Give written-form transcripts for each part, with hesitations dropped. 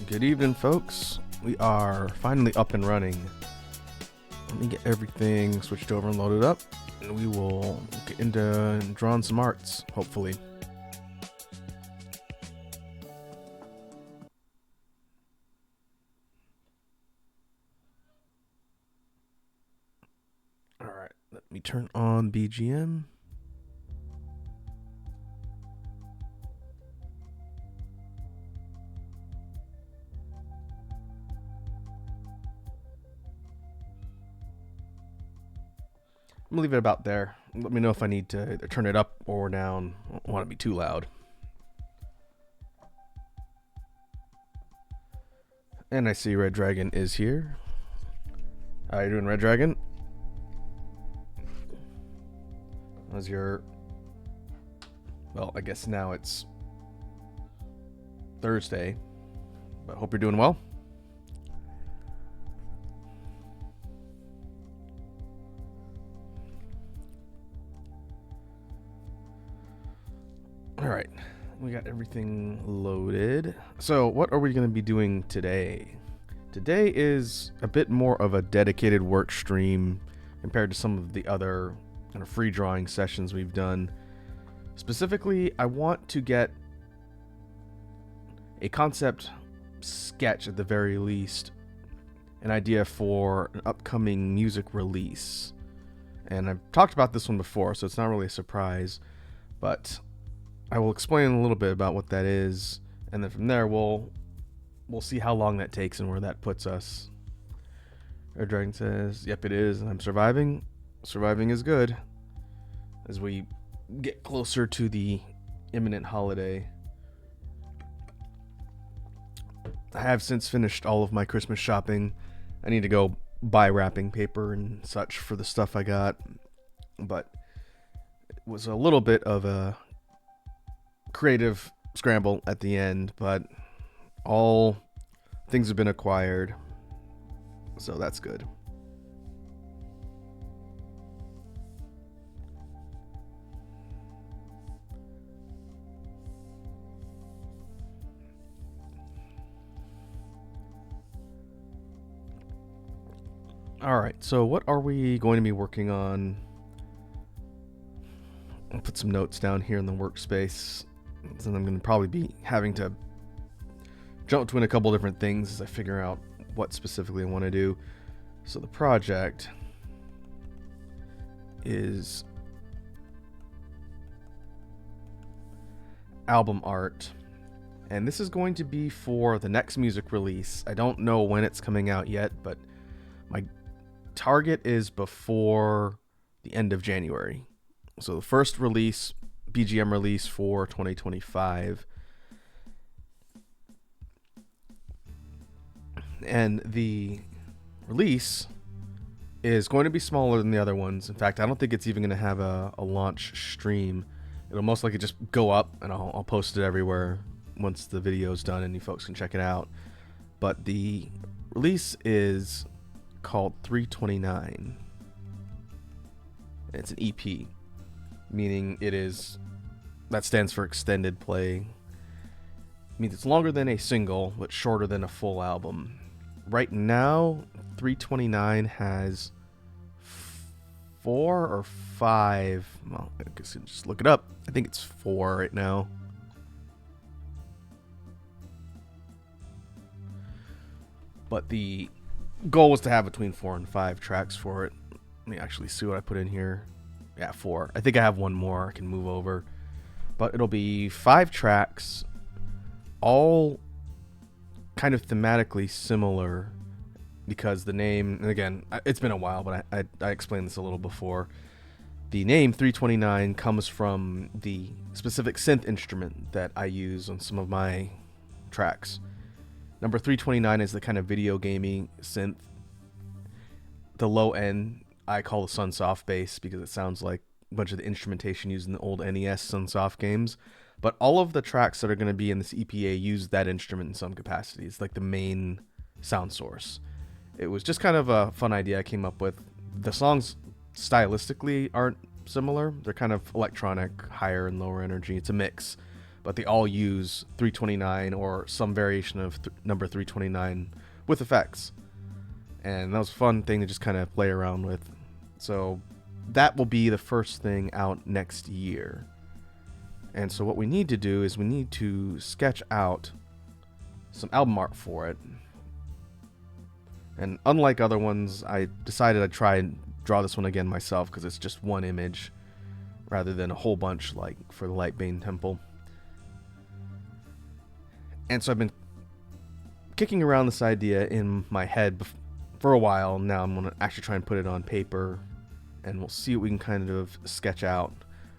Good evening, folks. We are finally up and running. Let me get everything switched over and loaded up, and we will get into drawing some arts, hopefully. Alright, let me turn on BGM. I'm gonna leave it about there. Let me know if I need to either turn it up or down. I don't want it to be too loud. And I see Red Dragon is here. How you doing, Red Dragon? How's your... Well, I guess now it's Thursday, but hope you're doing well. Alright, we got everything loaded. So what are we going to be doing today? Today is a bit more of a dedicated work stream compared to some of the other kind of free drawing sessions we've done. Specifically, I want to get a concept sketch at the very least, an idea for an upcoming music release. And I've talked about this one before, so it's not really a surprise, but I will explain a little bit about what that is, and then from there we'll see how long that takes and where that puts us. Our Dragon says, yep, it is, and I'm surviving. Surviving is good as we get closer to the imminent holiday. I have since finished all of my Christmas shopping. I need to go buy wrapping paper and such for the stuff I got, but it was a little bit of a creative scramble at the end, but all things have been acquired, so that's good. Alright, so what are we going to be working on? I'll put some notes down here in the workspace. And I'm going to probably be having to jump between a couple different things as I figure out what specifically I want to do. So the project is album art, and this is going to be for the next music release. I don't know when it's coming out yet, but my target is before the end of January. So the first release, BGM release for 2025. And the release is going to be smaller than the other ones. In fact, I don't think it's even going to have a launch stream. It'll most likely just go up, and I'll post it everywhere once the video's done and you folks can check it out. But the release is called 329. It's an EP, meaning that stands for extended play. It means it's longer than a single, but shorter than a full album. Right now, 329 has 4 or 5. Well, I guess you just look it up. I think it's 4 right now. But the goal was to have between 4 and 5 tracks for it. Let me actually see what I put in here. Yeah, 4. I think I have one more I can move over. But it'll be 5 tracks, all kind of thematically similar, because the name, and again, it's been a while, but I explained this a little before. The name 329 comes from the specific synth instrument that I use on some of my tracks. Number 329 is the kind of video gaming synth. The low end I call the Sunsoft bass because it sounds like a bunch of the instrumentation used in the old NES Sunsoft games. But all of the tracks that are going to be in this EPA use that instrument in some capacity. It's like the main sound source. It was just kind of a fun idea I came up with. The songs stylistically aren't similar. They're kind of electronic, higher and lower energy. It's a mix. but they all use 329 or some variation of number 329 with effects. And that was a fun thing to just kind of play around with. So that will be the first thing out next year. And so what we need to do is we need to sketch out some album art for it. And unlike other ones, I decided I'd try and draw this one again myself because it's just one image rather than a whole bunch like for the Lightbane Temple. And so I've been kicking around this idea in my head for a while. Now I'm going to actually try and put it on paper, and we'll see what we can kind of sketch out.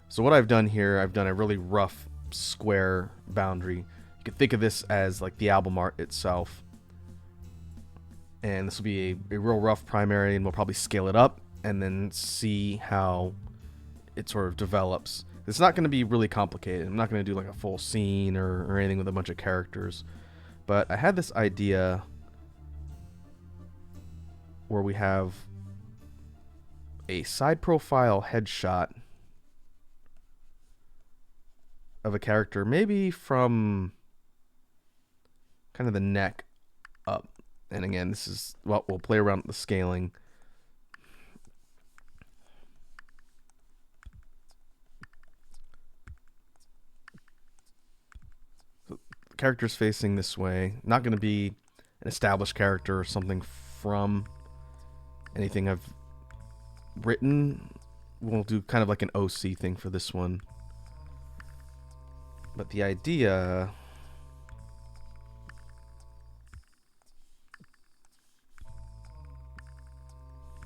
So what I've done here, I've done a really rough square boundary. You could think of this as like the album art itself. And this will be a real rough primary, and we'll probably scale it up and then see how it sort of develops. It's not going to be really complicated. I'm not going to do like a full scene or anything with a bunch of characters. But I had this idea where we have a side profile headshot of a character, maybe from kind of the neck up. And again, this is what we'll play around with the scaling. So the character's facing this way. Not going to be an established character or something from anything I've written. We'll do kind of like an OC thing for this one. But the idea...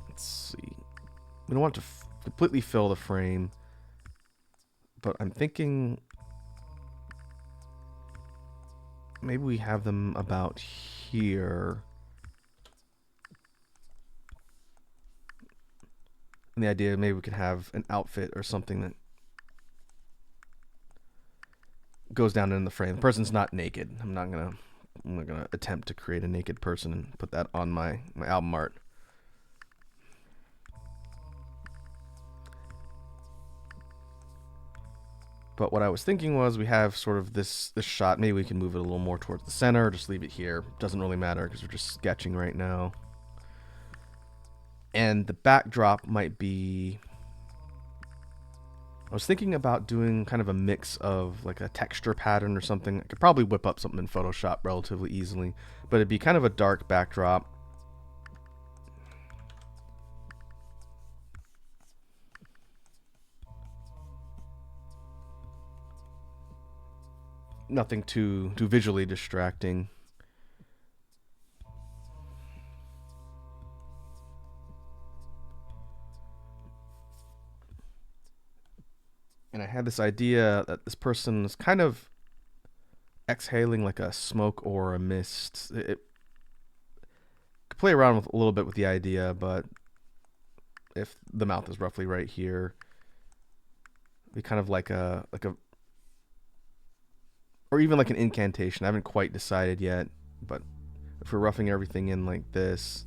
Let's see. We don't want to completely fill the frame, but I'm thinking maybe we have them about here. And the idea maybe we could have an outfit or something that goes down in the frame. The person's not naked. I'm not gonna attempt to create a naked person and put that on my album art. But what I was thinking was we have sort of this shot. Maybe we can move it a little more towards the center, or just leave it here. Doesn't really matter because we're just sketching right now. And the backdrop might be... I was thinking about doing kind of a mix of like a texture pattern or something. I could probably whip up something in Photoshop relatively easily, but it'd be kind of a dark backdrop. Nothing too visually distracting. And I had this idea that this person is kind of exhaling like a smoke or a mist. It could play around with a little bit with the idea, but if the mouth is roughly right here, it'd be kind of like a or even like an incantation. I haven't quite decided yet, but if we're roughing everything in like this,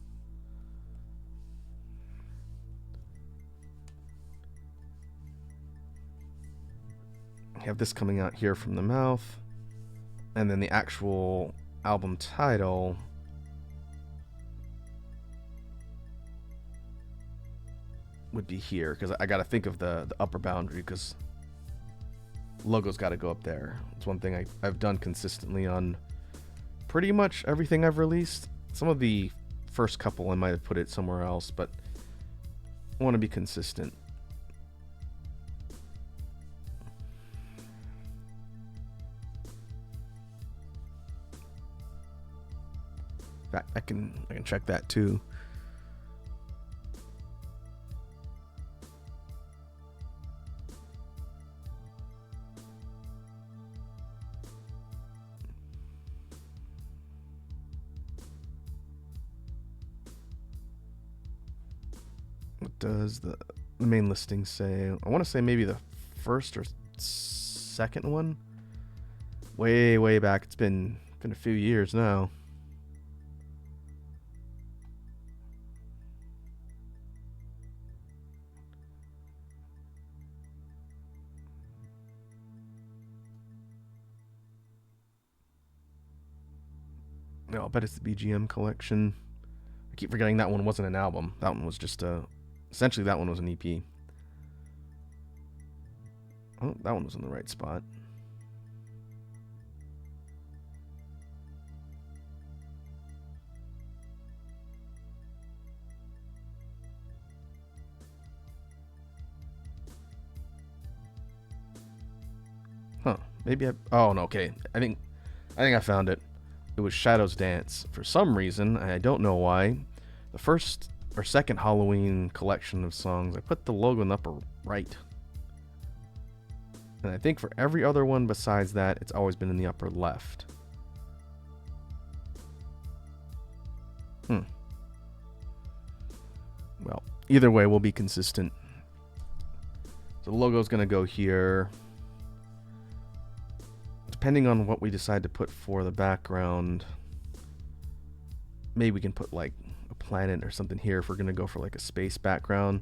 have this coming out here from the mouth, and then the actual album title would be here, because I got to think of the upper boundary, because logo's got to go up there. It's one thing I've done consistently on pretty much everything I've released. Some of the first couple I might have put it somewhere else, but I want to be consistent. I can check that too. What does the main listing say? I want to say maybe the first or second one. Way back. It's been a few years now. No, I bet it's the BGM collection. I keep forgetting that one wasn't an album. That one was just a. Essentially, that one was an EP. Oh, that one was in the right spot. Huh. Maybe I. Oh no. Okay. I think I found it. It was Shadow's Dance. For some reason, I don't know why, the first or second Halloween collection of songs, I put the logo in the upper right. And I think for every other one besides that, it's always been in the upper left. Well, either way, we'll be consistent. So the logo's going to go here. Depending on what we decide to put for the background, maybe we can put like a planet or something here if we're going to go for like a space background.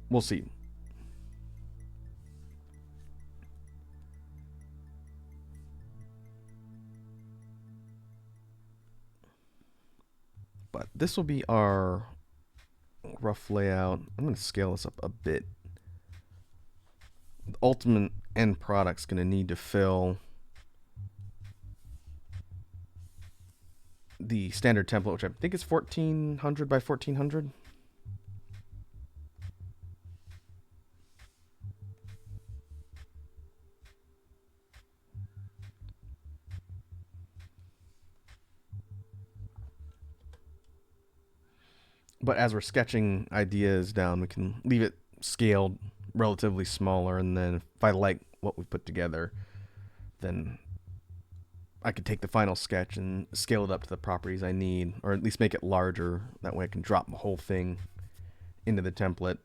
We'll see. But this will be our rough layout. I'm going to scale this up a bit. The ultimate end product's going to need to fill the standard template, which I think is 1400 by 1400. But as we're sketching ideas down, we can leave it scaled relatively smaller, and then if I like what we put together, then I could take the final sketch and scale it up to the properties I need, or at least make it larger. That way I can drop the whole thing into the template.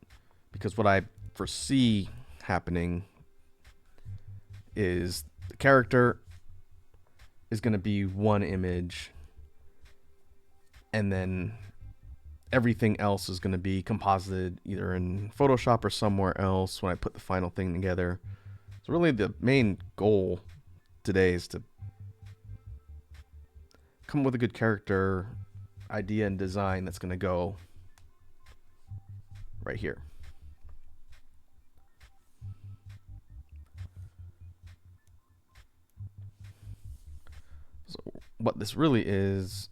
Because what I foresee happening is the character is going to be one image, and then everything else is going to be composited either in Photoshop or somewhere else when I put the final thing together. So really the main goal today is to come up with a good character idea and design that's going to go right here. So what this really is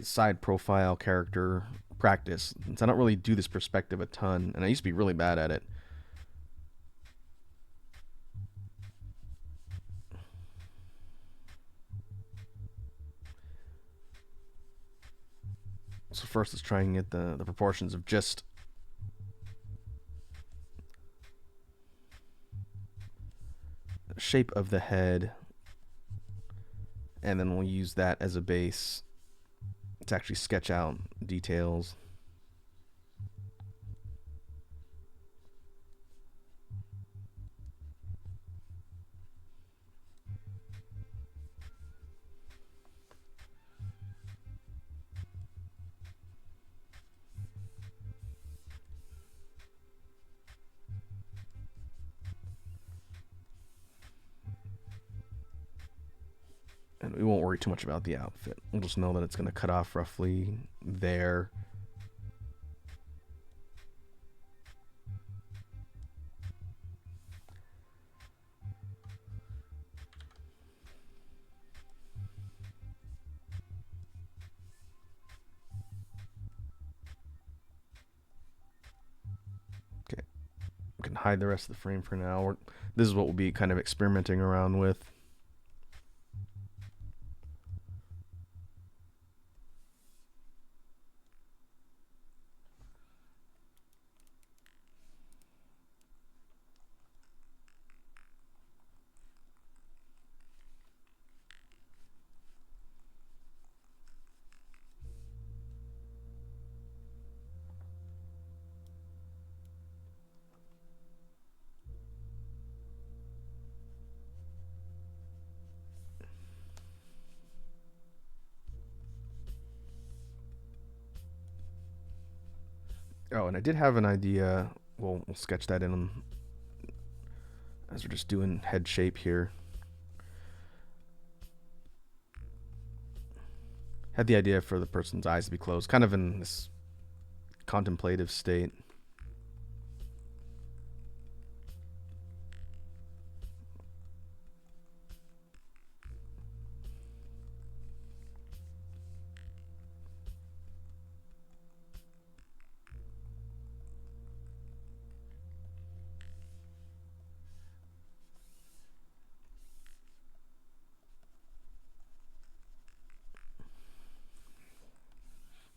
side profile character practice. Since I don't really do this perspective a ton, and I used to be really bad at it. So first let's try and get the proportions of just the shape of the head, and then we'll use that as a base to actually sketch out details. And we won't worry too much about the outfit. We'll just know that it's going to cut off roughly there. Okay, we can hide the rest of the frame for now. This is what we'll be kind of experimenting around with. Oh, and I did have an idea. We'll sketch that in as we're just doing head shape here. Had the idea for the person's eyes to be closed, kind of in this contemplative state.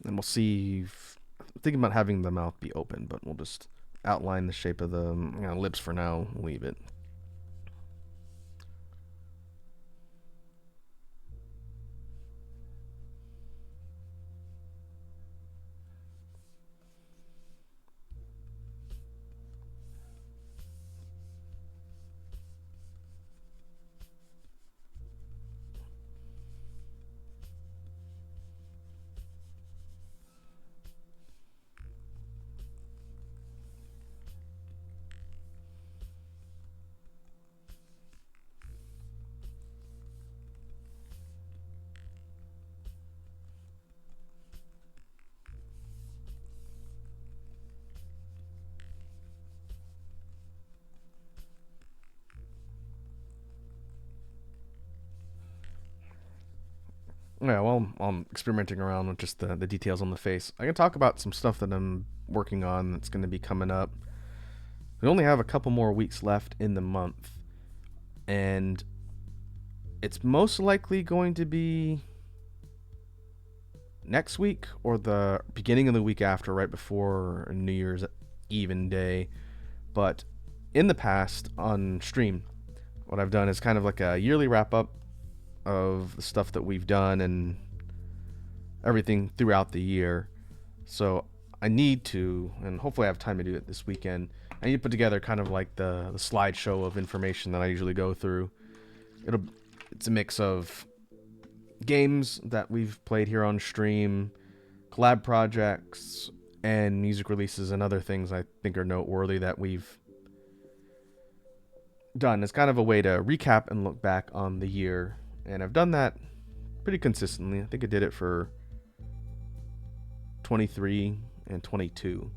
And we'll see. I'm thinking about having the mouth be open, but we'll just outline the shape of the lips for now. Leave it. Yeah, well, I'm experimenting around with just the details on the face. I can talk about some stuff that I'm working on that's going to be coming up. We only have a couple more weeks left in the month, and it's most likely going to be next week or the beginning of the week after, right before New Year's Even day. But in the past on stream, what I've done is kind of like a yearly wrap up of the stuff that we've done and everything throughout the year. So I need to, and hopefully I have time to do it this weekend. I need to put together kind of like the slideshow of information that I usually go through. It's a mix of games that we've played here on stream, collab projects, and music releases and other things I think are noteworthy that we've done. It's kind of a way to recap and look back on the year, and I've done that pretty consistently. I think I did it for 23 and 22.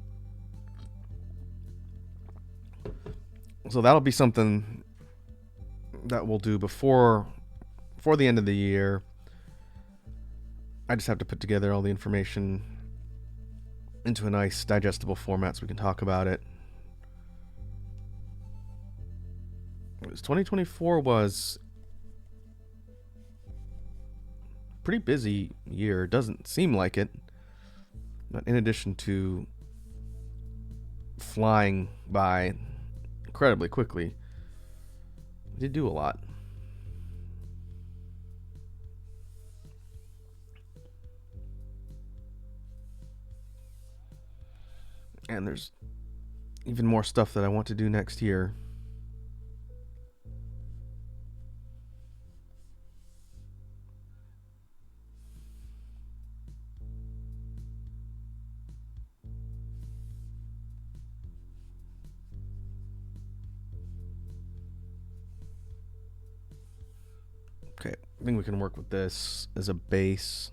So that'll be something that we'll do before the end of the year. I just have to put together all the information into a nice digestible format so we can talk about it. 2024 was a pretty busy year. It doesn't seem like it. But in addition to flying by incredibly quickly, I did do a lot. And there's even more stuff that I want to do next year. Okay, I think we can work with this as a base.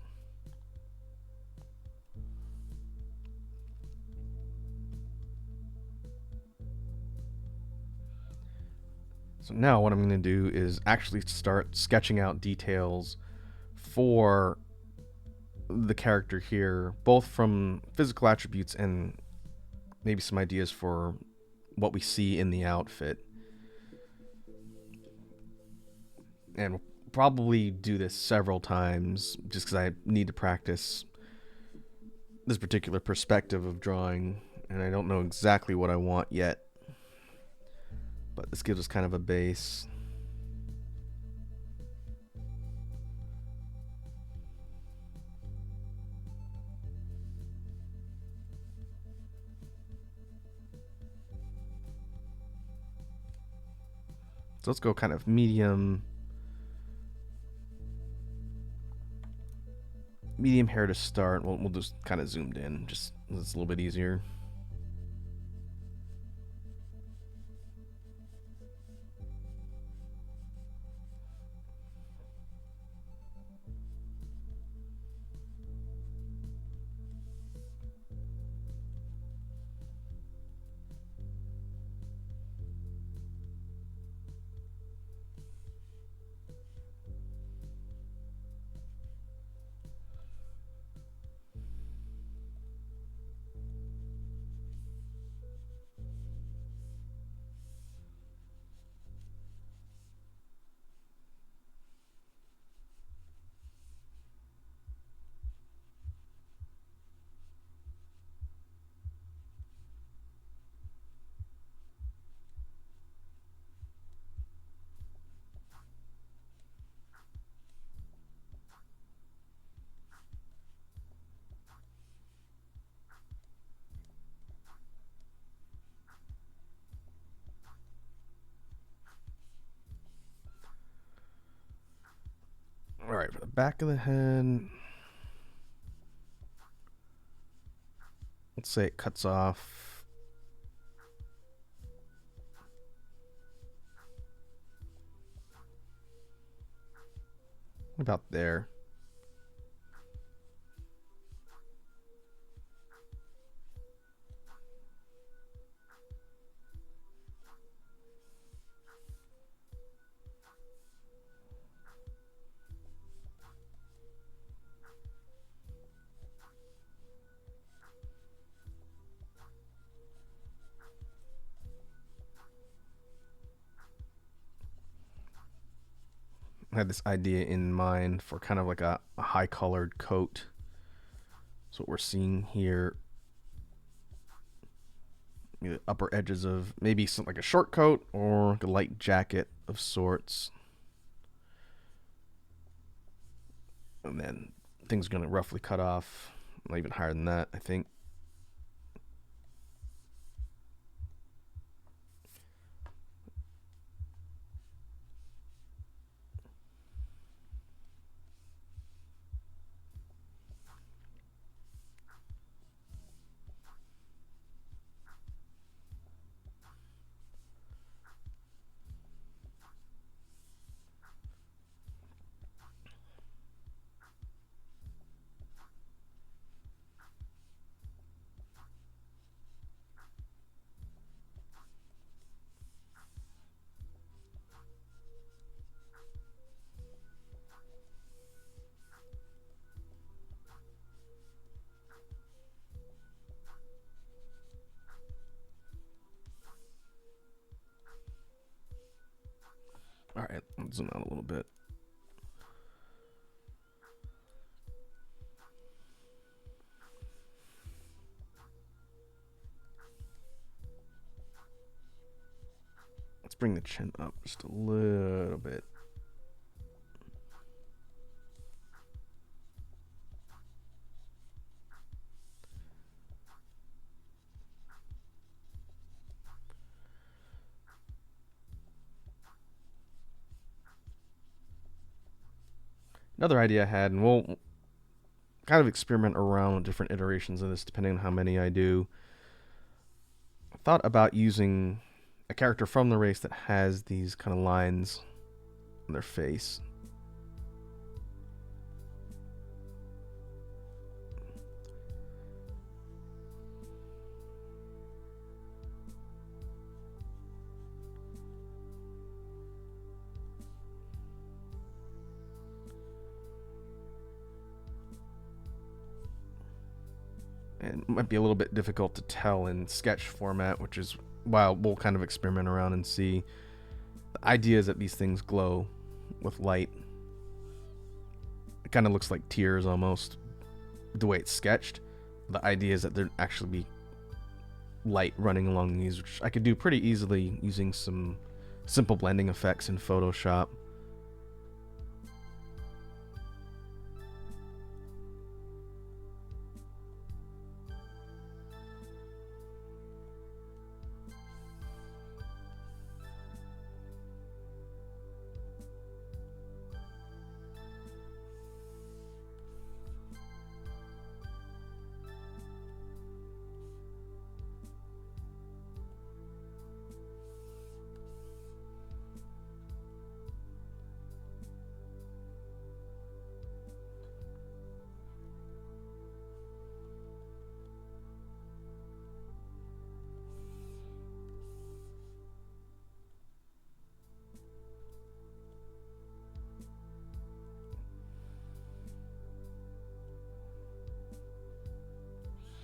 So now what I'm going to do is actually start sketching out details for the character here, both from physical attributes and maybe some ideas for what we see in the outfit. And we'll probably do this several times just because I need to practice this particular perspective of drawing, and I don't know exactly what I want yet. But this gives us kind of a base. So let's go kind of medium hair to start. We'll just kind of zoomed in, just it's a little bit easier. Alright, for the back of the head, let's say it cuts off about there. I had this idea in mind for kind of like a high colored coat. So what we're seeing here, the upper edges of maybe something like a short coat or like a light jacket of sorts. And then things are going to roughly cut off, not even higher than that, I think. All right, let's zoom out a little bit. Let's bring the chin up just a little bit. Another idea I had, and we'll kind of experiment around with different iterations of this depending on how many I do. I thought about using a character from the race that has these kind of lines on their face. And it might be a little bit difficult to tell in sketch format, which is why we'll kind of experiment around and see. The idea is that these things glow with light. It kind of looks like tears almost, the way it's sketched. The idea is that there'd actually be light running along these, which I could do pretty easily using some simple blending effects in Photoshop.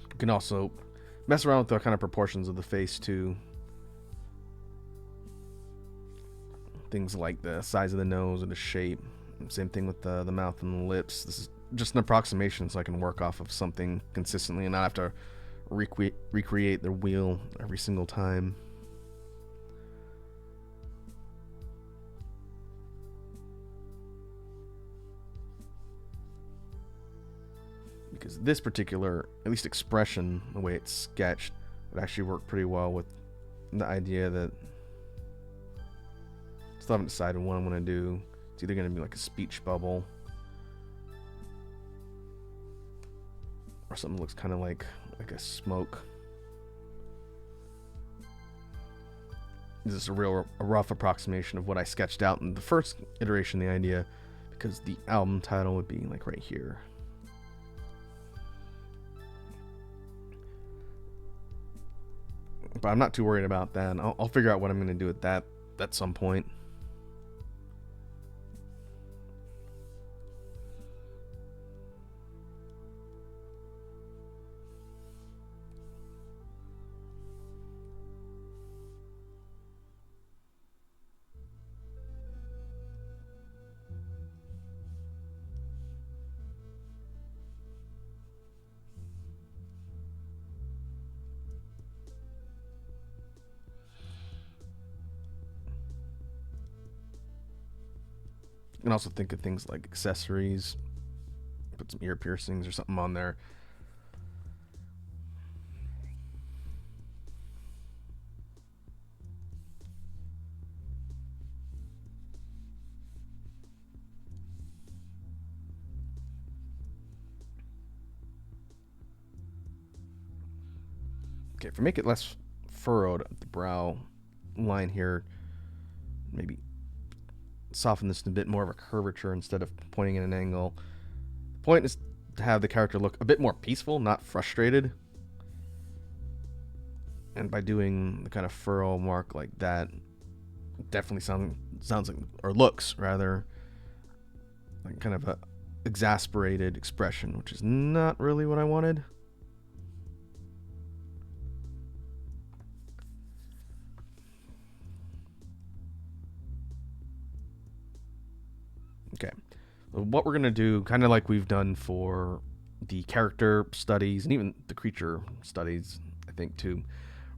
You can also mess around with the kind of proportions of the face too. Things like the size of the nose or the shape. Same thing with the mouth and the lips. This is just an approximation so I can work off of something consistently and not have to recreate the wheel every single time. Because this particular, at least expression, the way it's sketched, would actually work pretty well with the idea that still haven't decided what I'm going to do. It's either going to be like a speech bubble or something that looks kind of like a smoke. This is a rough approximation of what I sketched out in the first iteration of the idea, because the album title would be like right here. But I'm not too worried about that. I'll figure out what I'm going to do with that at some point. You can also think of things like accessories. Put some ear piercings or something on there. Okay, if we make it less furrowed at the brow line here, maybe soften this to a bit more of a curvature instead of pointing at an angle. The point is to have the character look a bit more peaceful, not frustrated. And by doing the kind of furrow mark like that, it definitely sounds like, or looks rather, like kind of a exasperated expression, which is not really what I wanted. Okay, what we're going to do, kind of like we've done for the character studies and even the creature studies, I think too,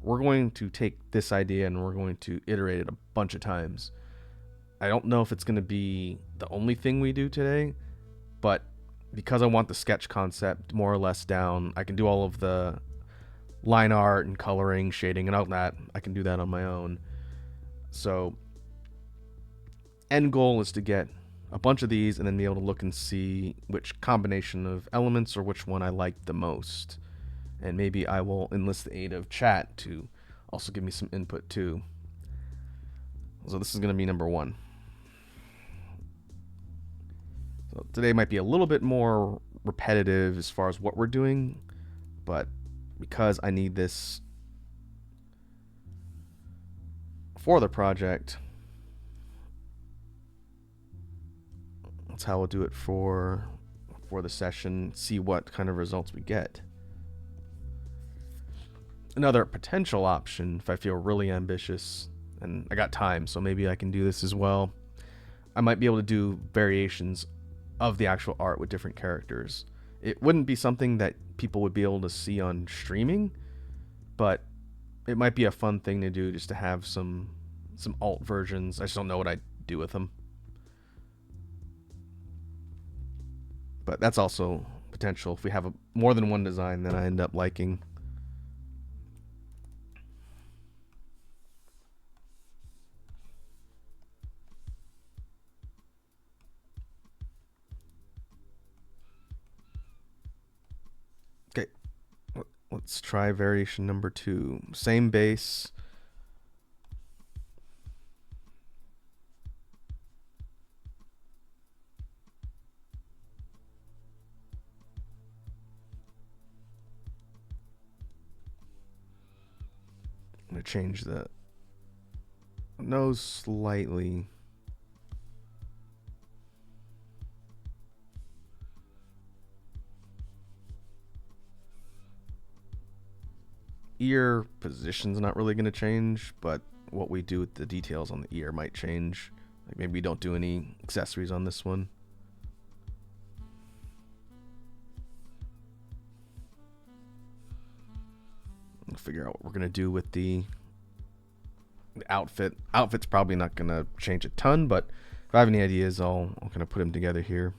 we're going to take this idea and we're going to iterate it a bunch of times. I don't know if it's going to be the only thing we do today, but because I want the sketch concept more or less down, I can do all of the line art and coloring, shading, and all that. I can do that on my own. So, end goal is to get a bunch of these and then be able to look and see which combination of elements or which one I like the most. And maybe I will enlist the aid of chat to also give me some input too. So this is going to be number 1. So today might be a little bit more repetitive as far as what we're doing, but because I need this for the project, that's how we'll do it for the session, see what kind of results we get. Another potential option, if I feel really ambitious and I got time, so maybe I can do this as well, I might be able to do variations of the actual art with different characters. It wouldn't be something that people would be able to see on streaming, but it might be a fun thing to do, just to have some alt versions. I just don't know what I'd do with them. But that's also potential if we have more than one design that I end up liking. Okay, let's try variation number 2. Same base. I'm going to change the nose slightly. Ear position's not really going to change, but what we do with the details on the ear might change. Like maybe we don't do any accessories on this one. We'll figure out what we're going to do with the outfit. Outfit's probably not going to change a ton, but if I have any ideas, I'll kind of put them together here.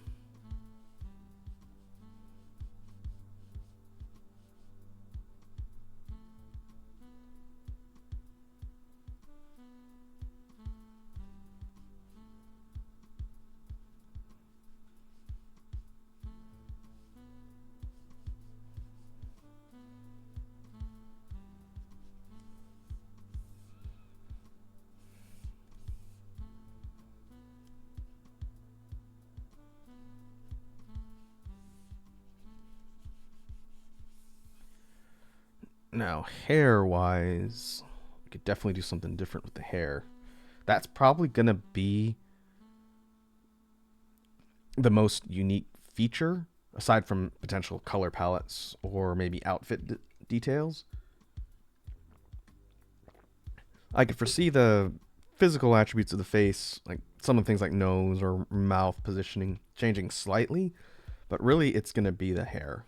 Now, hair-wise, we could definitely do something different with the hair. That's probably going to be the most unique feature, aside from potential color palettes or maybe outfit details. I could foresee the physical attributes of the face, like some of the things like nose or mouth positioning, changing slightly, but really it's going to be the hair.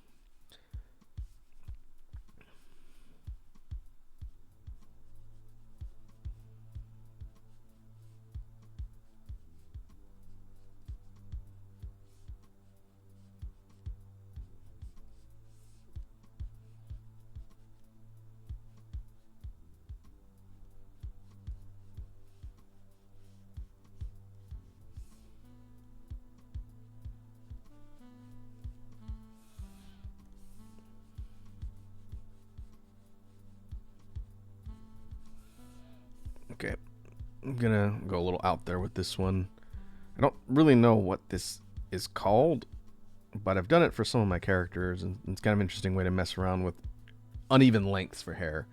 Okay, I'm gonna go a little out there with this one. I don't really know what this is called, but I've done it for some of my characters, and it's kind of an interesting way to mess around with uneven lengths for hair.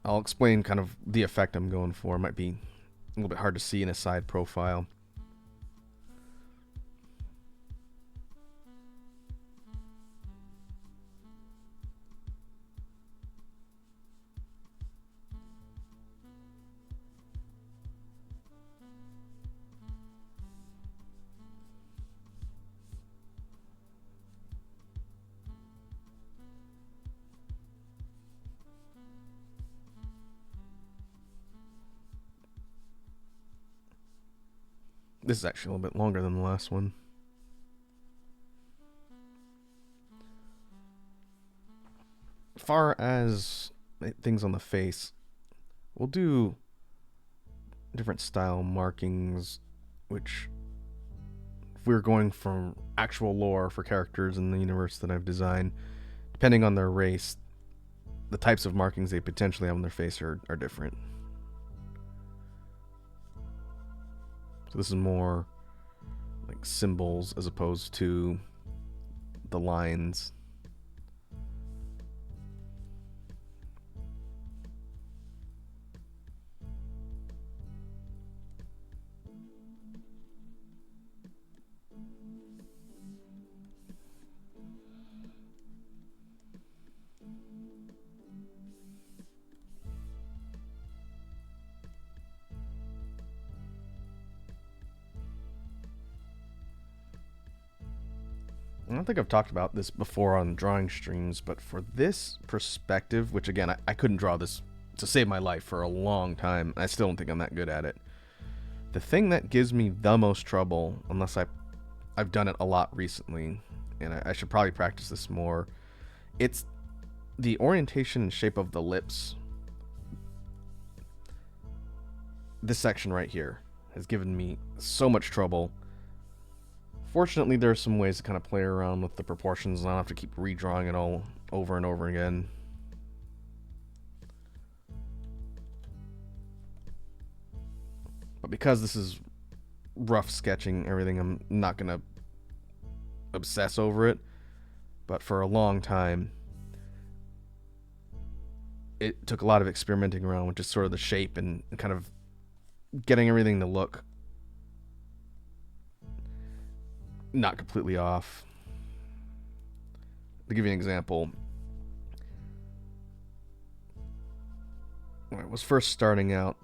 I'll explain kind of the effect I'm going for. It might be a little bit hard to see in a side profile. This is actually a little bit longer than the last one. As far as things on the face, we'll do different style markings, which if we were going from actual lore for characters in the universe that I've designed, depending on their race, the types of markings they potentially have on their face are different. So this is more like symbols as opposed to the lines. I don't think I've talked about this before on drawing streams, but for this perspective, which again, I couldn't draw this to save my life for a long time. I still don't think I'm that good at it. The thing that gives me the most trouble, unless I've done it a lot recently, and I should probably practice this more, it's the orientation and shape of the lips. This section right here has given me so much trouble. Fortunately, there are some ways to kind of play around with the proportions, and I don't have to keep redrawing it all over and over again. But because this is rough sketching everything, I'm not going to obsess over it. But for a long time, it took a lot of experimenting around with just sort of the shape and kind of getting everything to look not completely off. To give you an example, when I was first starting out,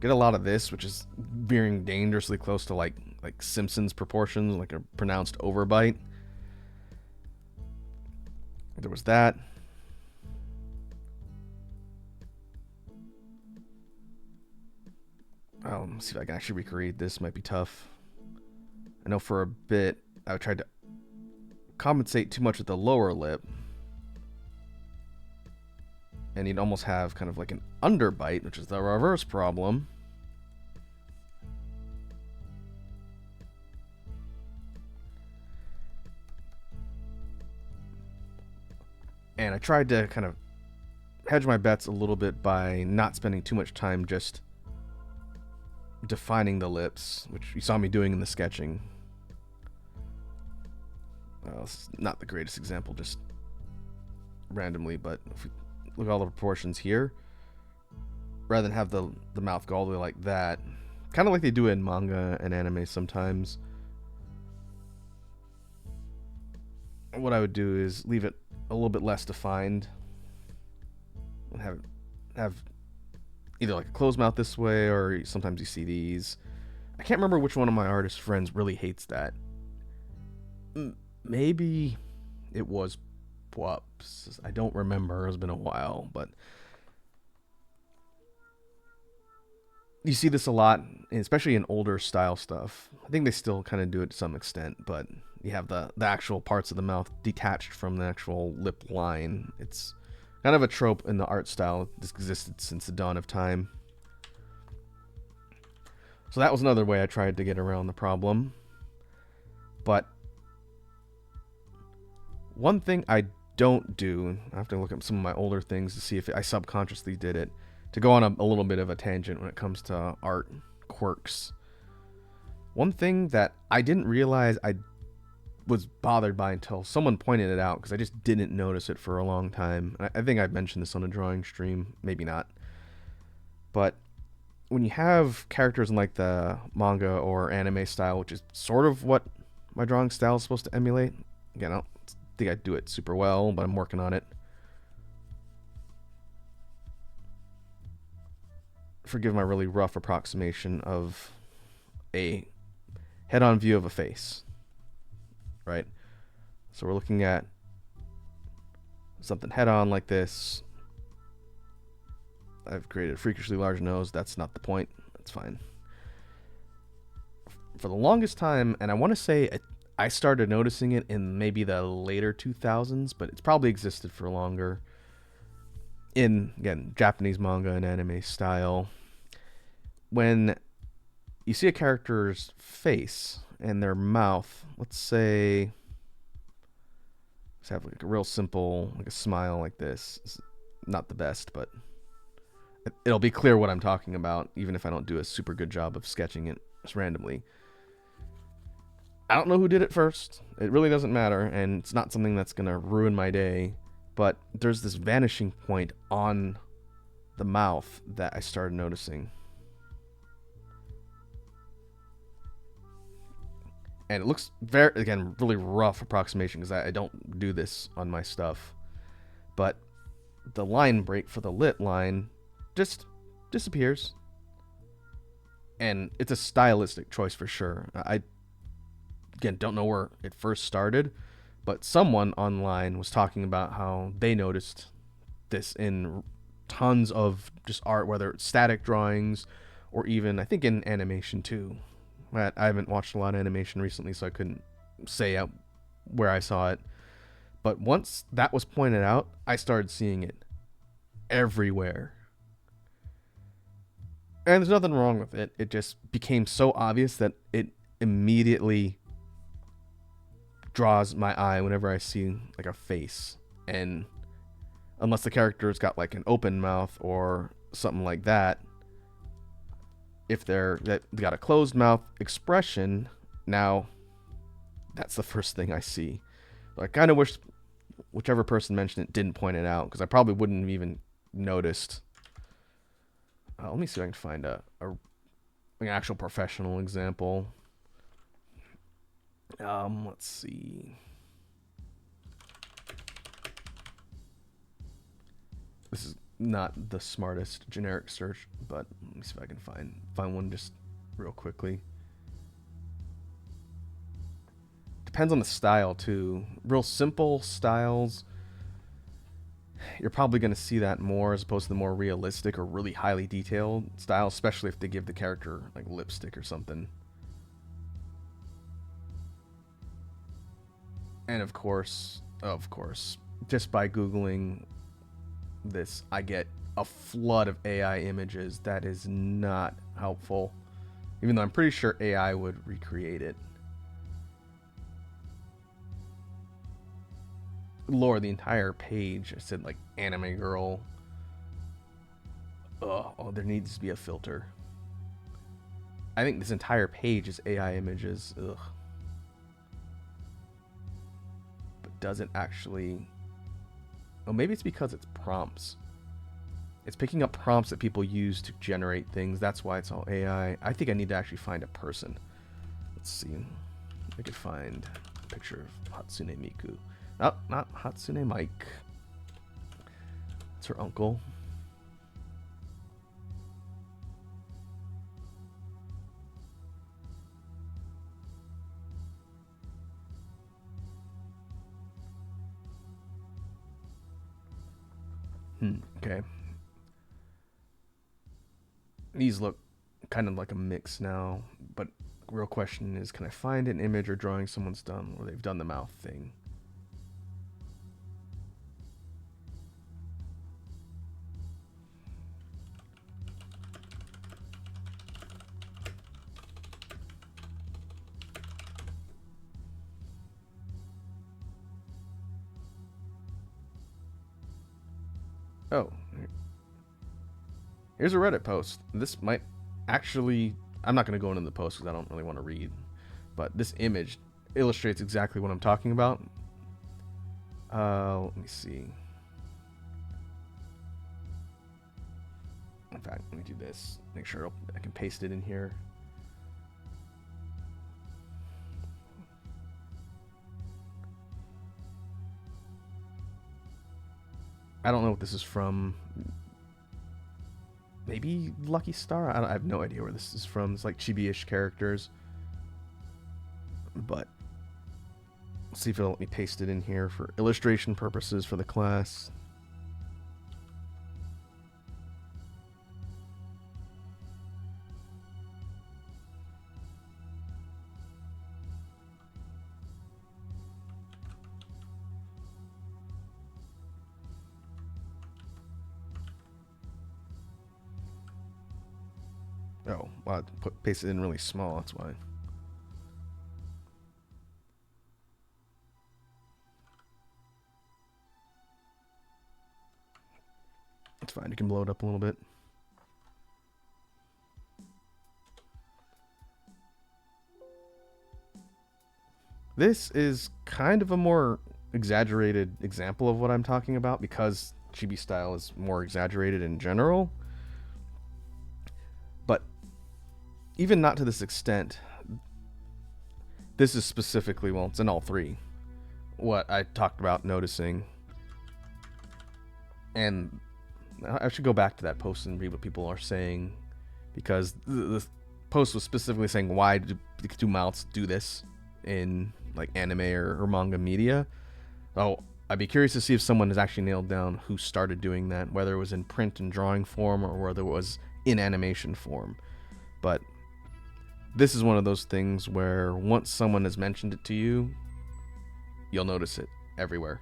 get a lot of this, which is veering dangerously close to like Simpsons proportions, like a pronounced overbite. There was that. Let's see if I can actually recreate this. Might be tough. I know for a bit I tried to compensate too much with the lower lip, and you'd almost have kind of like an underbite, which is the reverse problem. And I tried to kind of hedge my bets a little bit by not spending too much time just defining the lips, which you saw me doing in the sketching. It's not the greatest example, just randomly, but if we look at all the proportions here, rather than have the mouth go all the way like that, kind of like they do in manga and anime sometimes, what I would do is leave it a little bit less defined and have either like a closed mouth this way, or sometimes you see these. I can't remember which one of my artist friends really hates that. Maybe it was Pups. I don't remember. It's been a while, but you see this a lot, especially in older style stuff. I think they still kind of do it to some extent, but you have the actual parts of the mouth detached from the actual lip line. It's kind of a trope in the art style that's existed since the dawn of time. So that was another way I tried to get around the problem. But one thing I don't do, I have to look at some of my older things to see if I subconsciously did it, to go on a little bit of a tangent when it comes to art quirks. One thing that I didn't realize I was bothered by until someone pointed it out, because I just didn't notice it for a long time. I think I've mentioned this on a drawing stream, maybe not. But when you have characters in like the manga or anime style, which is sort of what my drawing style is supposed to emulate. Again, I don't think I do it super well, but I'm working on it. Forgive my really rough approximation of a head-on view of a face, right? So we're looking at something head-on like this. I've created a freakishly large nose. That's not the point. That's fine. For the longest time, and I want to say I started noticing it in maybe the later 2000s, but it's probably existed for longer. In, again, Japanese manga and anime style, when you see a character's face and their mouth, let's have like a real simple, like a smile like this. It's not the best, but it'll be clear what I'm talking about, even if I don't do a super good job of sketching it just randomly. I don't know who did it first. It really doesn't matter, and it's not something that's going to ruin my day. But there's this vanishing point on the mouth that I started noticing. And it looks very, again, really rough approximation, because I don't do this on my stuff. But the line break for the lip line just disappears. And it's a stylistic choice for sure. I, again, don't know where it first started, but someone online was talking about how they noticed this in tons of just art, whether it's static drawings or even, I think, in animation too. I haven't watched a lot of animation recently, so I couldn't say out where I saw it. But once that was pointed out, I started seeing it everywhere. And there's nothing wrong with it. It just became so obvious that it immediately draws my eye whenever I see like a face. And unless the character's got like an open mouth or something like that, if they got a closed mouth expression, now that's the first thing I see. So I kind of wish whichever person mentioned it didn't point it out, because I probably wouldn't have even noticed. Let me see if I can find an actual professional example. Let's see. This is not the smartest generic search, but let me see if I can find one just real quickly. Depends on the style too. Real simple styles, you're probably going to see that more as opposed to the more realistic or really highly detailed style, especially if they give the character like lipstick or something. And of course, just by Googling this, I get a flood of AI images. That is not helpful, even though I'm pretty sure AI would recreate it. Lord, the entire page, I said like anime girl. Oh, there needs to be a filter. I think this entire page is AI images. Ugh. doesn't actually. Oh, maybe it's because it's prompts. It's picking up prompts that people use to generate things. That's why it's all AI. I think I need to actually find a person. Let's see. I could find a picture of Hatsune Miku. Oh, not Hatsune Mike. It's her uncle. Okay. These look kind of like a mix now, but real question is, can I find an image or drawing someone's done where they've done the mouth thing? Oh, here's a Reddit post. This might actually, I'm not going to go into the post because I don't really want to read, but this image illustrates exactly what I'm talking about. Let me see. In fact, let me do this. Make sure I can paste it in here. I don't know what this is from. Maybe Lucky Star? I have no idea where this is from. It's like chibi-ish characters. But let's see if it'll let me paste it in here for illustration purposes for the class. Oh, well, I pasted it in really small, that's why. It's fine, you can blow it up a little bit. This is kind of a more exaggerated example of what I'm talking about because chibi style is more exaggerated in general. But even not to this extent, this is specifically, well, it's in all three, what I talked about noticing. And I should go back to that post and read what people are saying, because the post was specifically saying, why do mouths do this in like anime or manga media? Oh, I'd be curious to see if someone has actually nailed down who started doing that, whether it was in print and drawing form or whether it was in animation form. But this is one of those things where once someone has mentioned it to you, you'll notice it everywhere.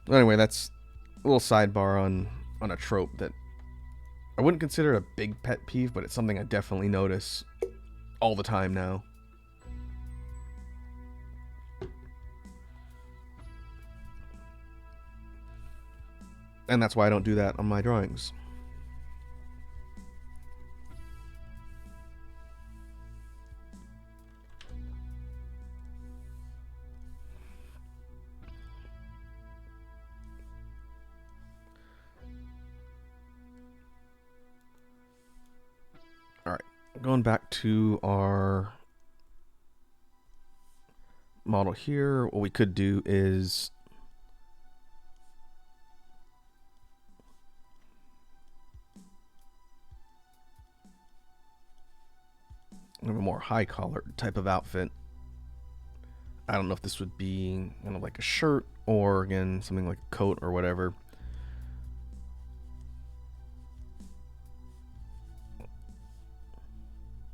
Anyway, that's a little sidebar on a trope that I wouldn't consider a big pet peeve, but it's something I definitely notice all the time now. And that's why I don't do that on my drawings. Alright, going back to our model here, what we could do is have a more high collar type of outfit. I don't know if this would be kind of like a shirt or again something like a coat or whatever.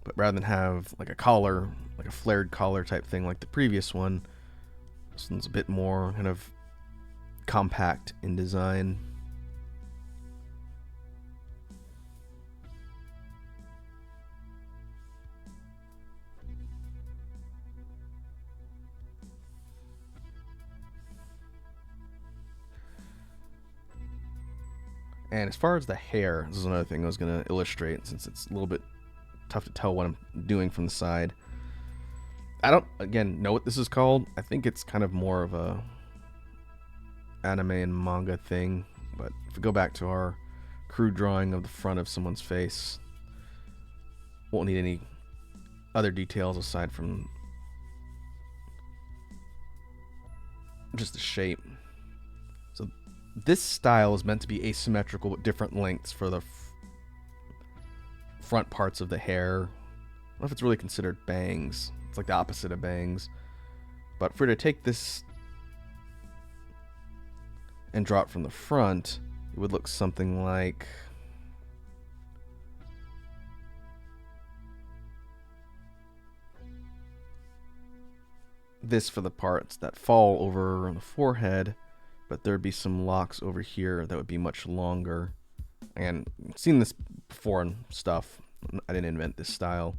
But rather than have like a collar, like a flared collar type thing like the previous one, this one's a bit more kind of compact in design. And as far as the hair, this is another thing I was going to illustrate since it's a little bit tough to tell what I'm doing from the side. I don't, again, know what this is called. I think it's kind of more of a anime and manga thing. But if we go back to our crude drawing of the front of someone's face, won't need any other details aside from just the shape. So this style is meant to be asymmetrical with different lengths for the front parts of the hair. I don't know if it's really considered bangs. It's like the opposite of bangs. But if we were to take this and draw it from the front, it would look something like this for the parts that fall over on the forehead, but there'd be some locks over here that would be much longer. And I've seen this before and stuff. I didn't invent this style.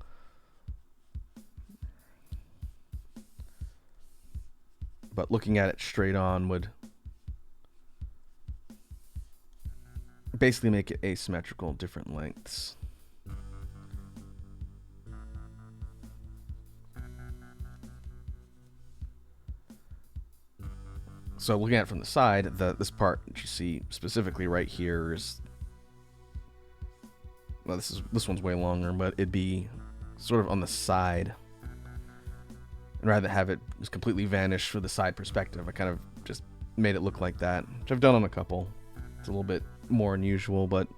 But looking at it straight on would basically make it asymmetrical, different lengths. So looking at it from the side, this part that you see specifically right here is, well, this one's way longer, but it'd be sort of on the side. And rather than have it just completely vanish for the side perspective, I kind of just made it look like that, which I've done on a couple. It's a little bit more unusual, but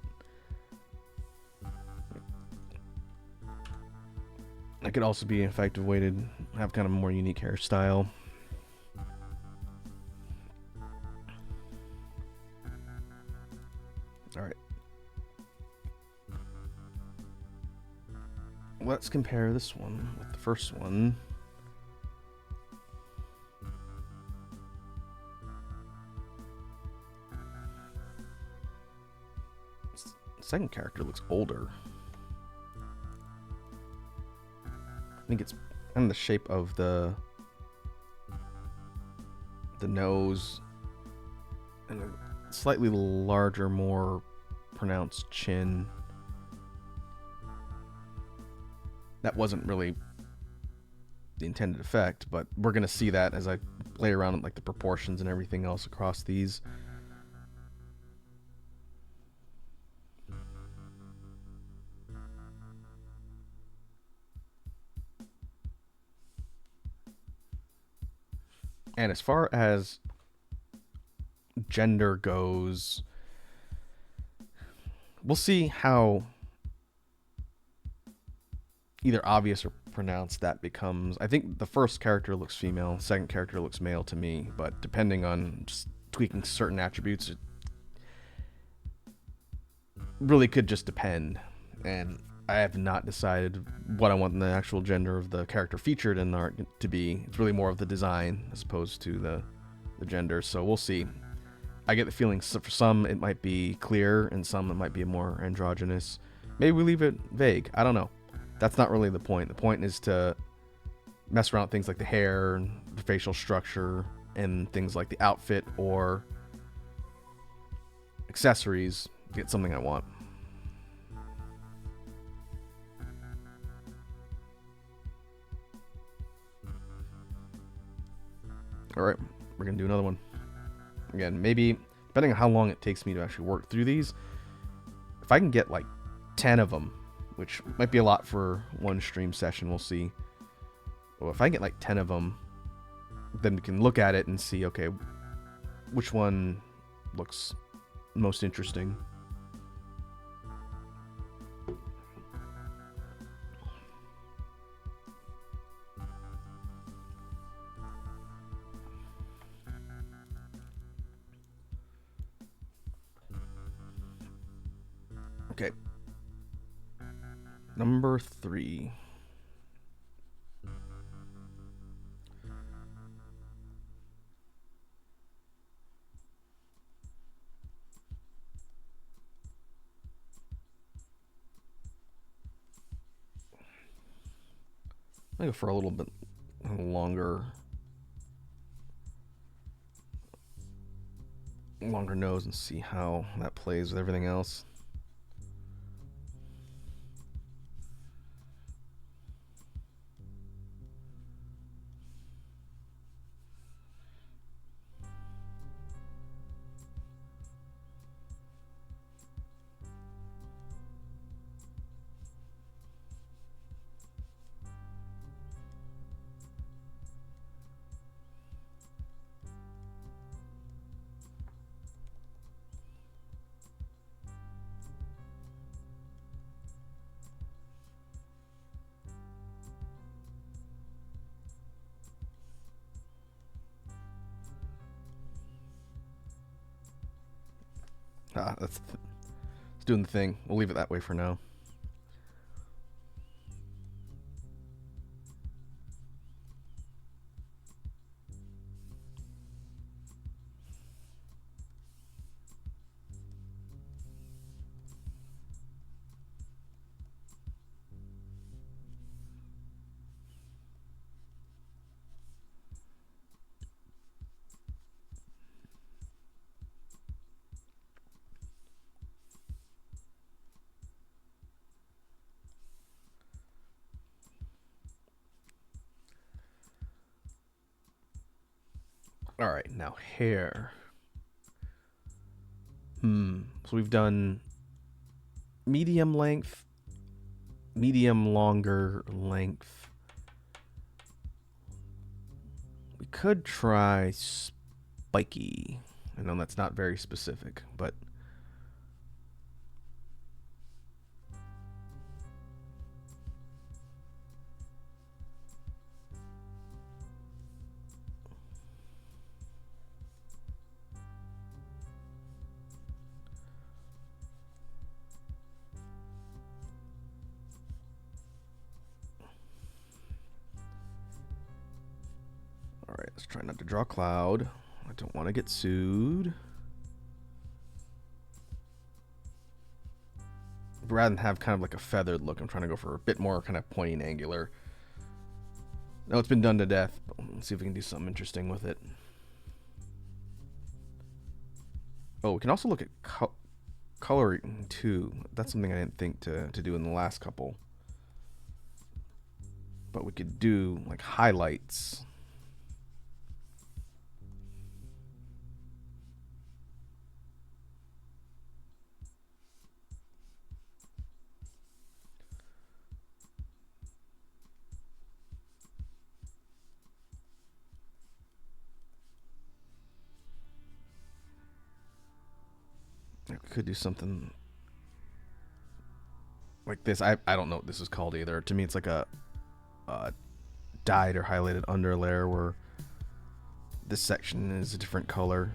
that could also be an effective way to have kind of a more unique hairstyle. Alright. Let's compare this one with the first one. The second character looks older. I think it's kind of the shape of the nose and a slightly larger, more pronounced chin. That wasn't really the intended effect, but we're gonna see that as I play around with like the proportions and everything else across these. And as far as gender goes, we'll see how either obvious or pronounced that becomes. I think the first character looks female, the second character looks male to me, but depending on just tweaking certain attributes, it really could just depend. And I have not decided what I want the actual gender of the character featured in the art to be. It's really more of the design as opposed to the gender, so we'll see. I get the feeling for some it might be clear and some it might be more androgynous. Maybe we leave it vague. I don't know. That's not really the point. The point is to mess around with things like the hair, the facial structure, and things like the outfit or accessories to get something I want. Alright, we're going to do another one. Again, maybe, depending on how long it takes me to actually work through these, if I can get like 10 of them, which might be a lot for one stream session, we'll see. Well, if I get like 10 of them, then we can look at it and see, okay, which one looks most interesting. Okay. Number 3. I'll go for a little bit longer. longer nose and see how that plays with everything else. It's doing the thing. We'll leave it that way for now. All right, now hair. So we've done medium length, medium longer length. We could try spiky. I know that's not very specific, but all right, let's try not to draw a cloud. I don't want to get sued. Rather than have kind of like a feathered look, I'm trying to go for a bit more kind of pointy and angular. No, it's been done to death, but let's see if we can do something interesting with it. Oh, we can also look at coloring too. That's something I didn't think to do in the last couple. But we could do like highlights. I could do something like this. I don't know what this is called either. To me, it's like a dyed or highlighted underlayer where this section is a different color.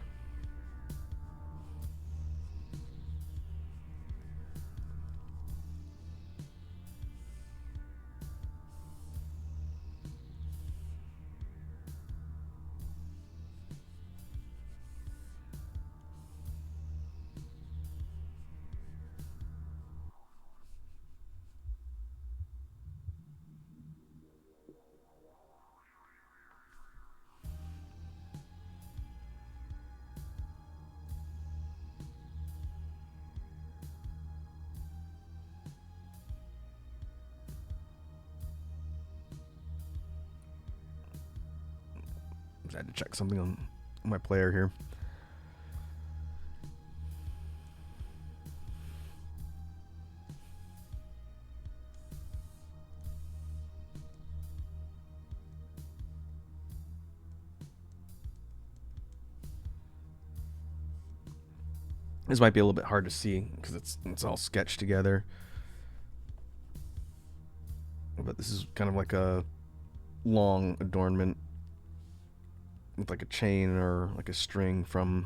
I had to check something on my player here. This might be a little bit hard to see because it's all sketched together. But this is kind of like a long adornment with like a chain or like a string from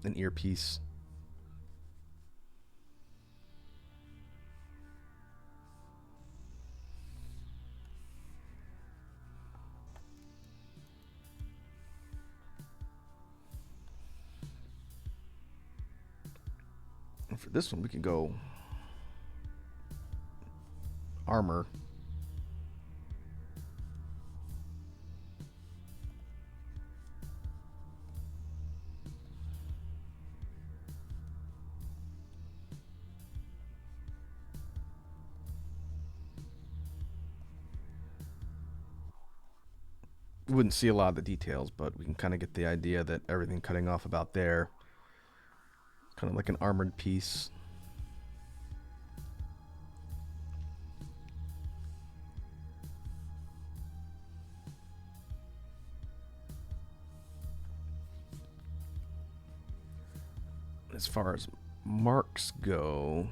an earpiece. And for this one, we can go armor. wouldn't see a lot of the details, but we can kind of get the idea that everything cutting off about there, kind of like an armored piece. As far as marks go,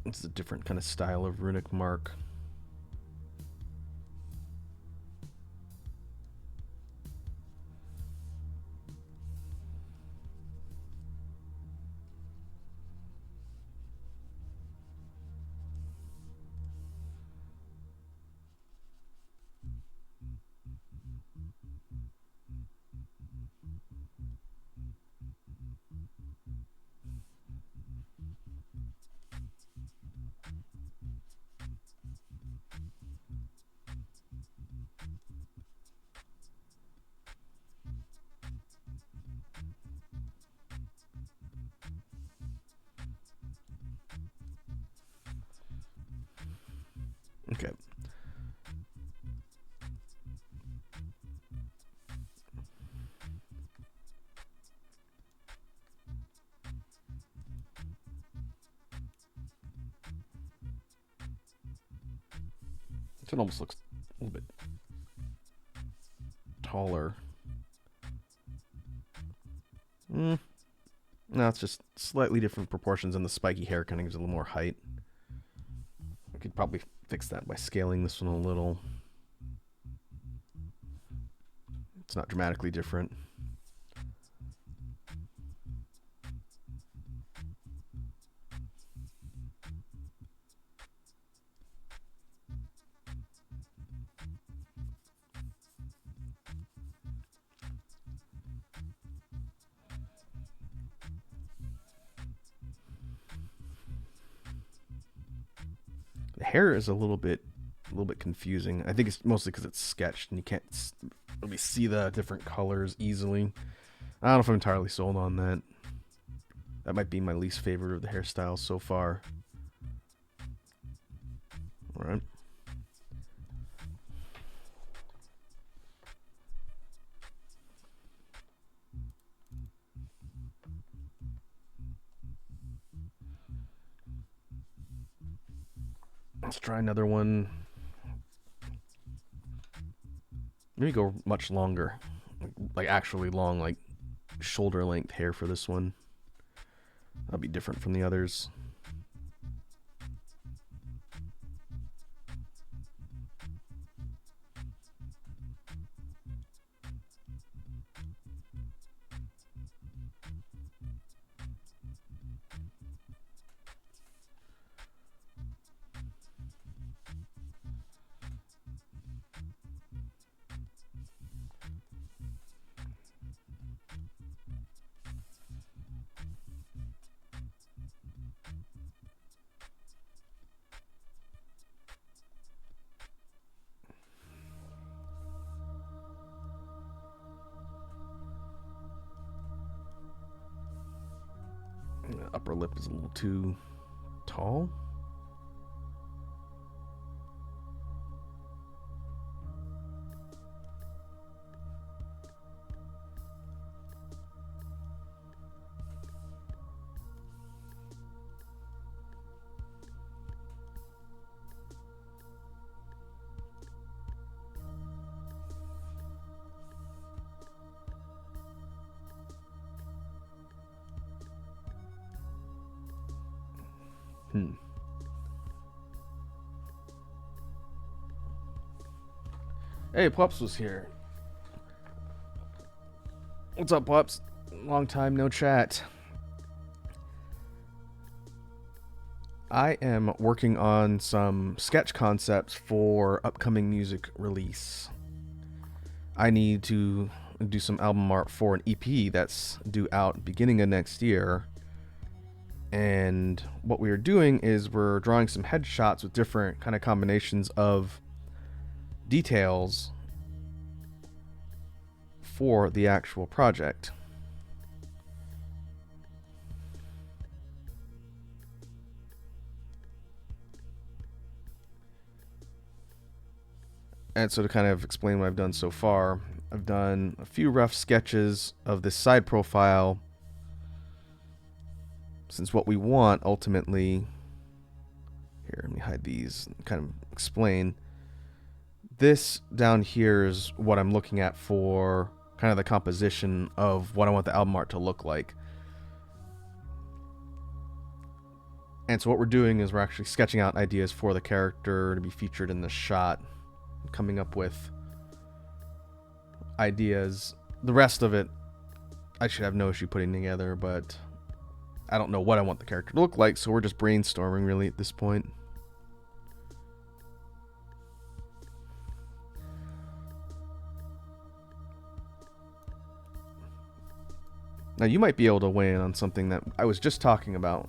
it's a different kind of style of runic mark. Okay. It almost looks a little bit taller. No, it's just slightly different proportions, and the spiky hair kind of gives it a little more height. We could probably fix that by scaling this one a little. It's not dramatically different. The hair is a little bit confusing. I think it's mostly because it's sketched and you can't really see the different colors easily. I don't know if I'm entirely sold on that. That might be my least favorite of the hairstyles so far. All right. Let's try another one. Maybe go much longer. Like actually long, like shoulder length hair for this one. That'll be different from the others. The upper lip is a little too tall. Hey, Pups was here. What's up, Pups? Long time no chat. I am working on some sketch concepts for upcoming music release. I need to do some album art for an EP that's due out beginning of next year. And what we are doing is we're drawing some headshots with different kind of combinations of details for the actual project. And so to kind of explain what I've done so far, I've done a few rough sketches of this side profile, since what we want ultimately, here, let me hide these and kind of explain. This down here is what I'm looking at for kind of the composition of what I want the album art to look like. And so what we're doing is we're actually sketching out ideas for the character to be featured in the shot, coming up with ideas. The rest of it I should have no issue putting together, but I don't know what I want the character to look like, so we're just brainstorming really at this point. Now you might be able to weigh in on something that I was just talking about.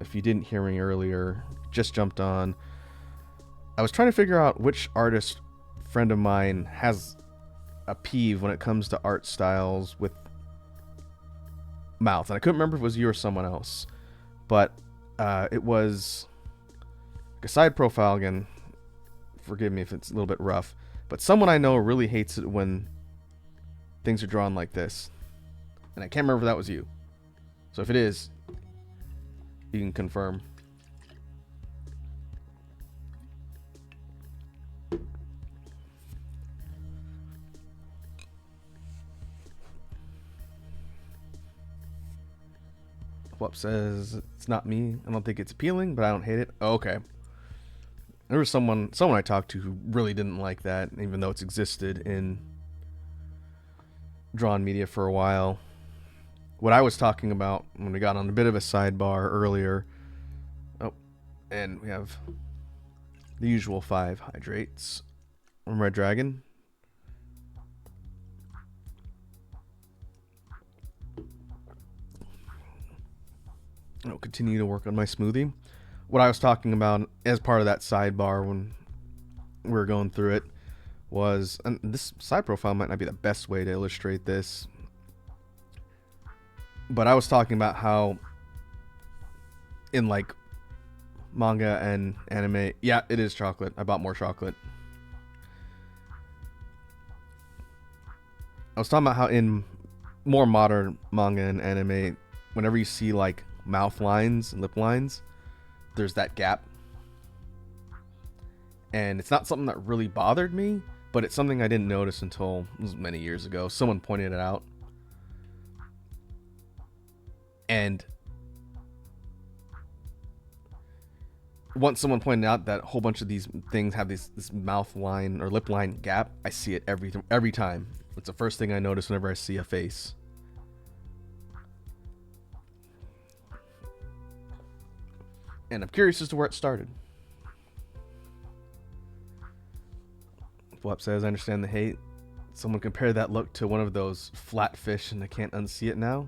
If you didn't hear me earlier, just jumped on. I was trying to figure out which artist friend of mine has a peeve when it comes to art styles with mouth. And I couldn't remember if it was you or someone else. But it was a side profile again. Forgive me if it's a little bit rough. But someone I know really hates it when things are drawn like this. And I can't remember if that was you. So if it is, you can confirm. Whoop says it's not me. I don't think it's appealing, but I don't hate it. Oh, okay. There was someone I talked to who really didn't like that, even though it's existed in drawn media for a while. What I was talking about when we got on a bit of a sidebar earlier. Oh, and we have the usual 5 hydrates from Red Dragon. I'll continue to work on my smoothie. What I was talking about as part of that sidebar when we were going through it was, and this side profile might not be the best way to illustrate this, but I was talking about how in like manga and anime, yeah, it is chocolate. I bought more chocolate. I was talking about how in more modern manga and anime, whenever you see like mouth lines and lip lines, there's that gap. And it's not something that really bothered me, but it's something I didn't notice until many years ago. Someone pointed it out. And once someone pointed out that a whole bunch of these things have this mouth line or lip line gap, I see it every time. It's the first thing I notice whenever I see a face. And I'm curious as to where it started. Flop says, I understand the hate. Someone compared that look to one of those flat fish and I can't unsee it now.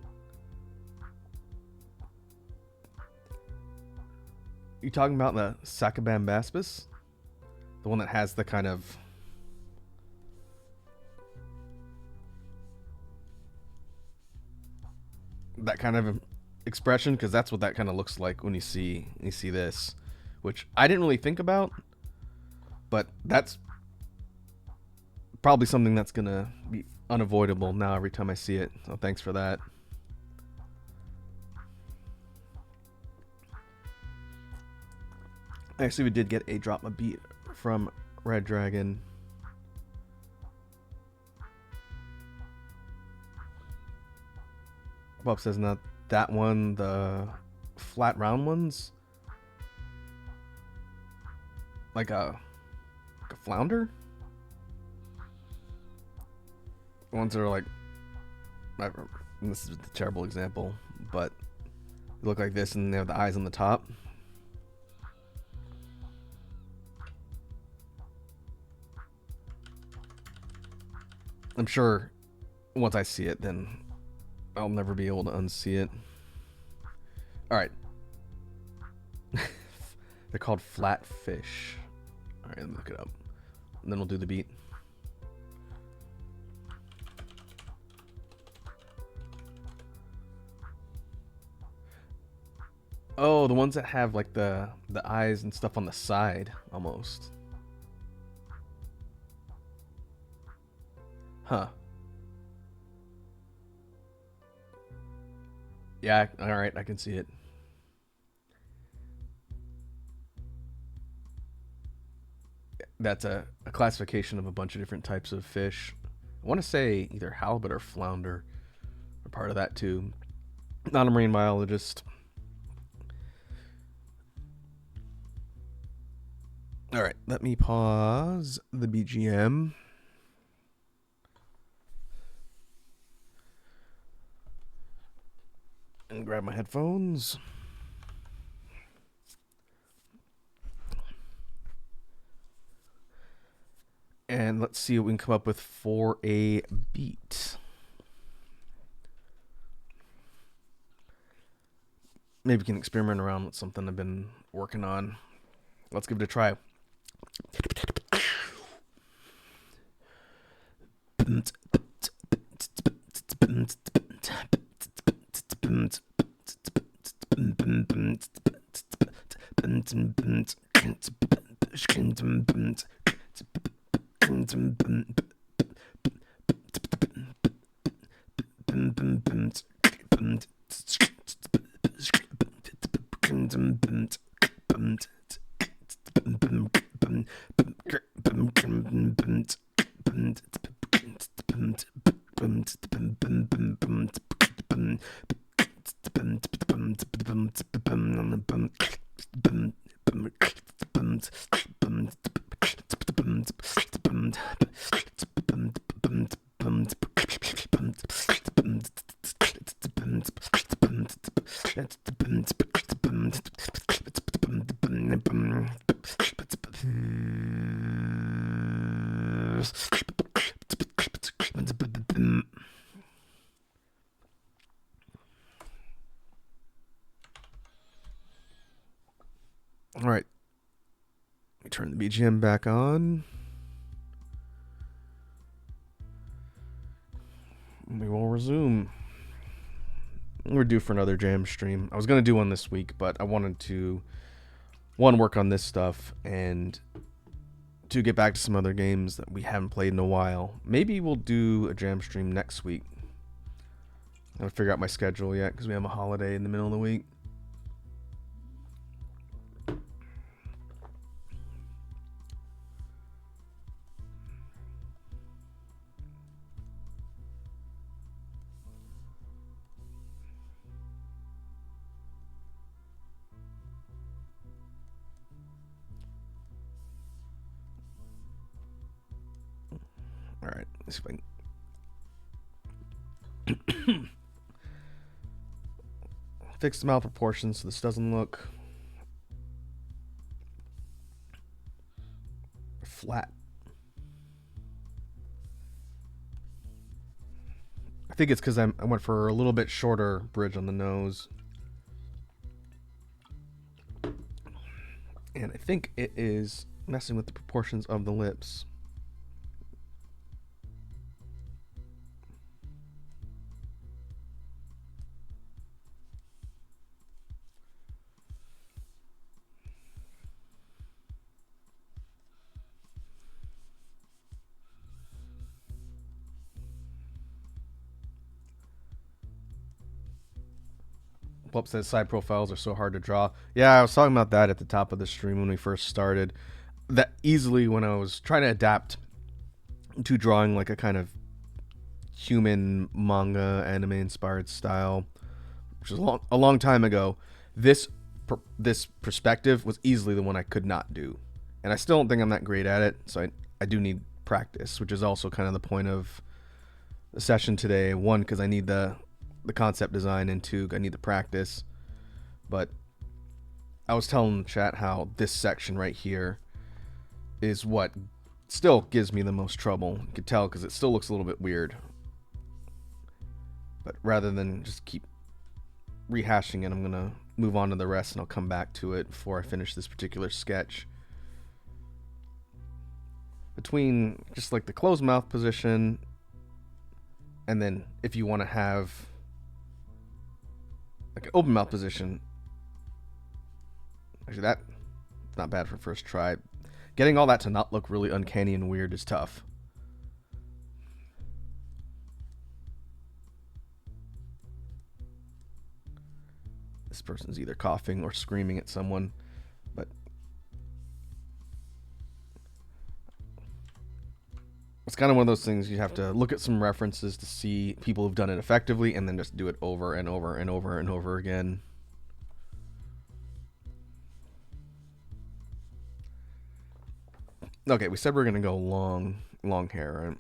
You talking about the Sacabambaspis? The one that has the kind of expression, because that's what that kind of looks like when you see this, which I didn't really think about, but that's probably something that's gonna be unavoidable now every time I see it. So thanks for that. Actually, we did get a drop a beat from Red Dragon. Bob says not that one, the flat round ones. Like a flounder? Ones that are like, this is a terrible example, but they look like this and they have the eyes on the top. I'm sure once I see it, then I'll never be able to unsee it. Alright. They're called flat fish. Alright, let me look it up. And then we'll do the beat. Oh, the ones that have like the eyes and stuff on the side, almost. Huh. Yeah. All right, I can see it. That's a classification of a bunch of different types of fish. I want to say either halibut or flounder are part of that too. Not a marine biologist. All right, let me pause the BGM and grab my headphones. And let's see what we can come up with for a beat. Maybe we can experiment around with something I've been working on. Let's give it a try. All right. Let me turn the BGM back on. We will resume. We're due for another jam stream. I was going to do one this week, but I wanted to, one, work on this stuff, and to get back to some other games that we haven't played in a while. Maybe we'll do a jam stream next week. I haven't figured out my schedule yet because we have a holiday in the middle of the week. All right, let's see if I can fix the mouth proportions so this doesn't look flat. I think it's because I went for a little bit shorter bridge on the nose. And I think it is messing with the proportions of the lips. Whoop says side profiles are so hard to draw. Yeah, I was talking about that at the top of the stream when we first started. That easily, when I was trying to adapt to drawing like a kind of human manga anime inspired style, which was a long time ago, this perspective was easily the one I could not do, and I still don't think I'm that great at it. So I do need practice, which is also kind of the point of the session today. One, because I need the concept design, and two, I need the practice. But I was telling the chat how this section right here is what still gives me the most trouble. You can tell because it still looks a little bit weird. But rather than just keep rehashing it, I'm going to move on to the rest, and I'll come back to it before I finish this particular sketch. Between just like the closed mouth position, and then if you want to have like an open mouth position, Actually, that's not bad for first try. Getting all that to not look really uncanny and weird is tough. This person's either coughing or screaming at someone, but it's kind of one of those things you have to look at some references to see people who've done it effectively and then just do it over and over and over and over again. Okay, we said we're going to go long hair, right?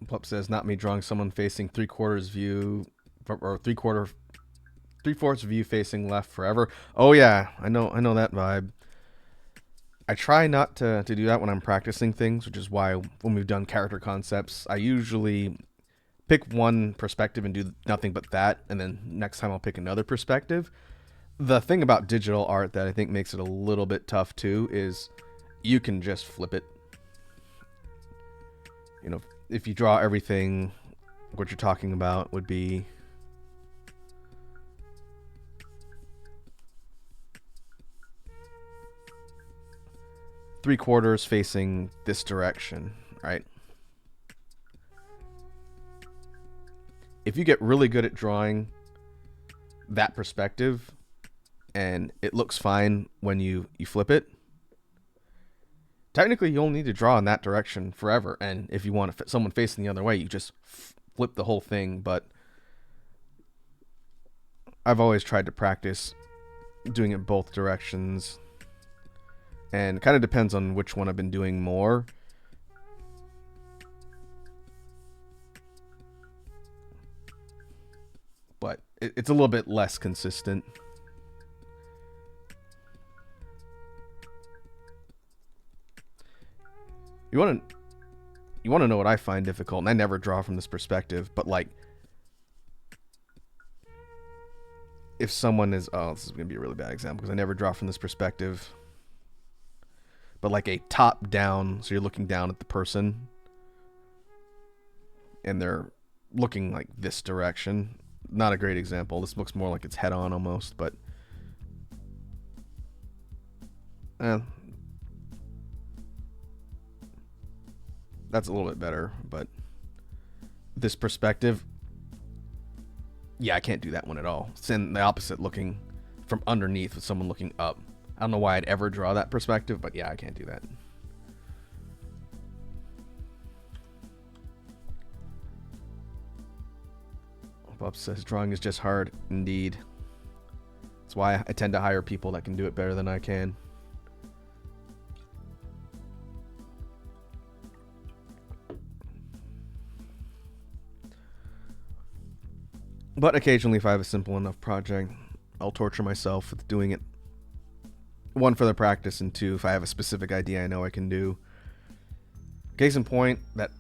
Pup says, not me drawing someone facing 3/4 view or 3/4 view facing left forever. Oh yeah, I know that vibe. I try not to do that when I'm practicing things, which is why when we've done character concepts, I usually pick one perspective and do nothing but that, and then next time I'll pick another perspective. The thing about digital art that I think makes it a little bit tough too is you can just flip it. You know, if you draw everything, what you're talking about would be three-quarters facing this direction, right? If you get really good at drawing that perspective and it looks fine when you flip it, technically you only need to draw in that direction forever. And if you want to fit someone facing the other way, you just flip the whole thing. But I've always tried to practice doing it both directions, and it kind of depends on which one I've been doing more. But it's a little bit less consistent. You want to know what I find difficult, and I never draw from this perspective, but like if someone is, oh, this is going to be a really bad example because I never draw from this perspective, but like a top down, so you're looking down at the person and they're looking like this direction. Not a great example. This looks more like it's head on almost, but that's a little bit better. But this perspective, yeah, I can't do that one at all. It's in the opposite, looking from underneath with someone looking up. I don't know why I'd ever draw that perspective, but yeah, I can't do that. Bob says drawing is just hard, indeed. That's why I tend to hire people that can do it better than I can. But occasionally, if I have a simple enough project, I'll torture myself with doing it. One, for the practice, and two, if I have a specific idea I know I can do. Case in point, that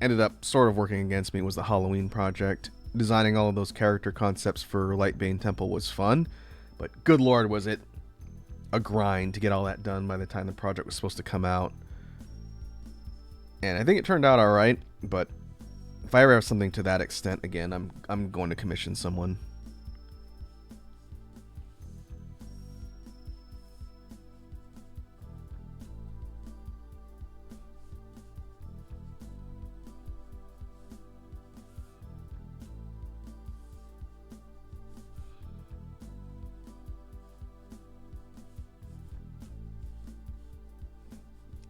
ended up sort of working against me was the Halloween project. Designing all of those character concepts for Lightbane Temple was fun, but good lord was it a grind to get all that done by the time the project was supposed to come out. And I think it turned out alright, but if I ever have something to that extent again, I'm going to commission someone.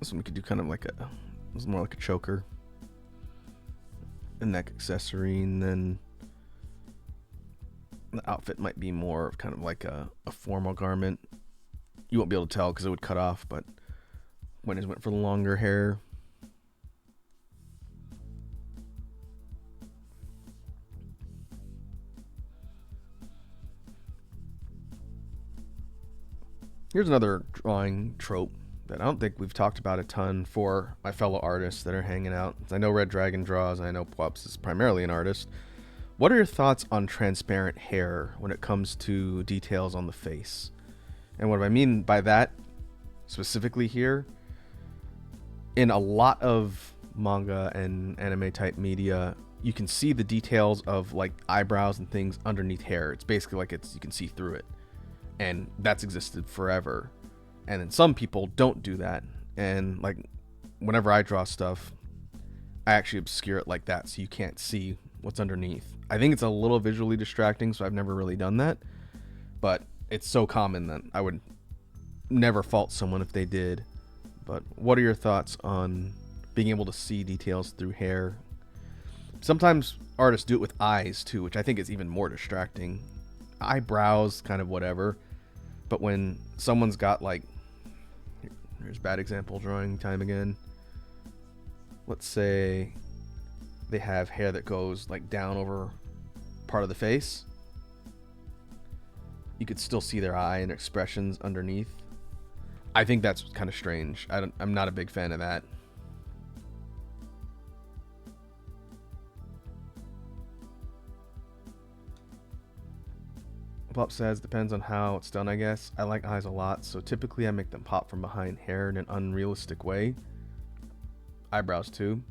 This one we could do kind of like it was more like a choker. A neck accessory, and then the outfit might be more of kind of like a formal garment. You won't be able to tell because it would cut off, but when it went for the longer hair. Here's another drawing trope that I don't think we've talked about a ton for my fellow artists that are hanging out. I know Red Dragon draws, and I know Pwups is primarily an artist. What are your thoughts on transparent hair when it comes to details on the face? And what I mean by that specifically here, in a lot of manga and anime type media, you can see the details of like eyebrows and things underneath hair. It's basically like you can see through it. And that's existed forever. And then some people don't do that. And like whenever I draw stuff, I actually obscure it like that so you can't see what's underneath. I think it's a little visually distracting, so I've never really done that. But it's so common that I would never fault someone if they did. But what are your thoughts on being able to see details through hair? Sometimes artists do it with eyes too, which I think is even more distracting. Eyebrows, kind of whatever. But when someone's got like, here's bad example drawing time again. Let's say they have hair that goes like down over part of the face. You could still see their eye and expressions underneath. I think that's kind of strange. I'm not a big fan of that. Pop says, depends on how it's done, I guess. I like eyes a lot, so typically I make them pop from behind hair in an unrealistic way. Eyebrows too.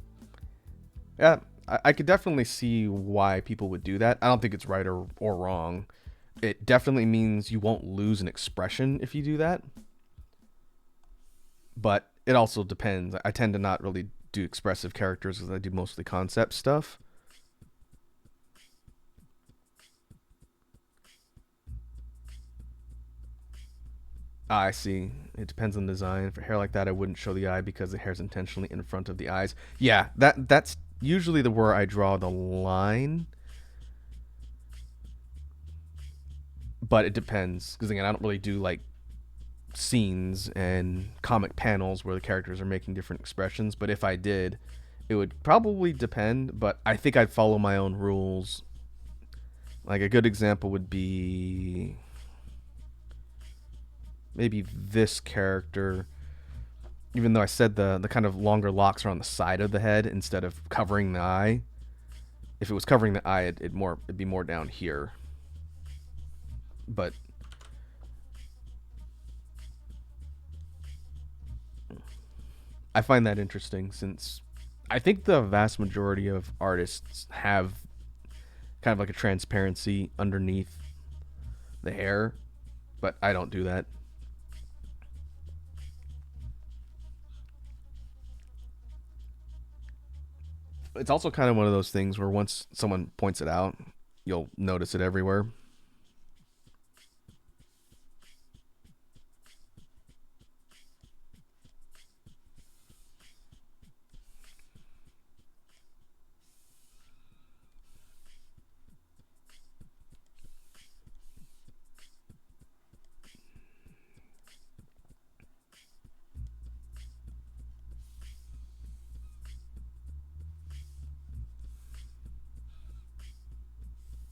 Yeah, I could definitely see why people would do that. I don't think it's right or wrong. It definitely means you won't lose an expression if you do that. But it also depends. I tend to not really do expressive characters because I do mostly concept stuff. I see. It depends on design. For hair like that, I wouldn't show the eye because the hair's intentionally in front of the eyes. Yeah, that's usually the where I draw the line. But it depends. Because again, I don't really do like scenes and comic panels where the characters are making different expressions. But if I did, it would probably depend. But I think I'd follow my own rules. Like a good example would be maybe this character, even though I said the kind of longer locks are on the side of the head instead of covering the eye. If it was covering the eye, it'd be more down here. But I find that interesting since I think the vast majority of artists have kind of like a transparency underneath the hair, but I don't do that. It's also kind of one of those things where once someone points it out, you'll notice it everywhere.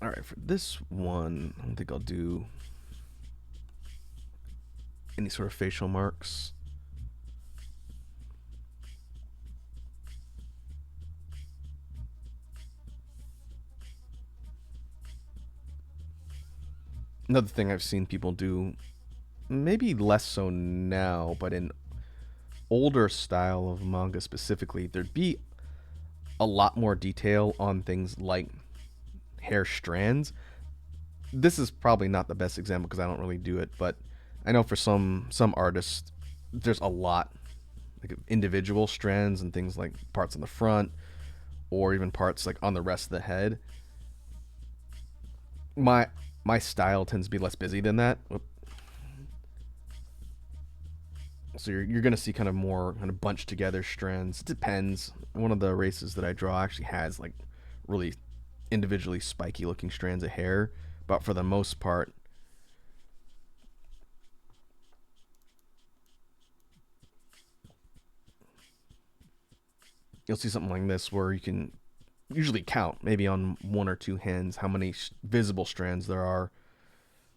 All right, for this one, I don't think I'll do any sort of facial marks. Another thing I've seen people do, maybe less so now, but in older style of manga specifically, there'd be a lot more detail on things like hair strands. This is probably not the best example because I don't really do it, but I know for some artists, there's a lot like individual strands and things like parts on the front or even parts like on the rest of the head. My style tends to be less busy than that. So you're gonna see kind of more kind of bunched together strands. It depends. One of the races that I draw actually has like really individually spiky looking strands of hair, but for the most part, you'll see something like this where you can usually count maybe on one or two hands how many visible strands there are.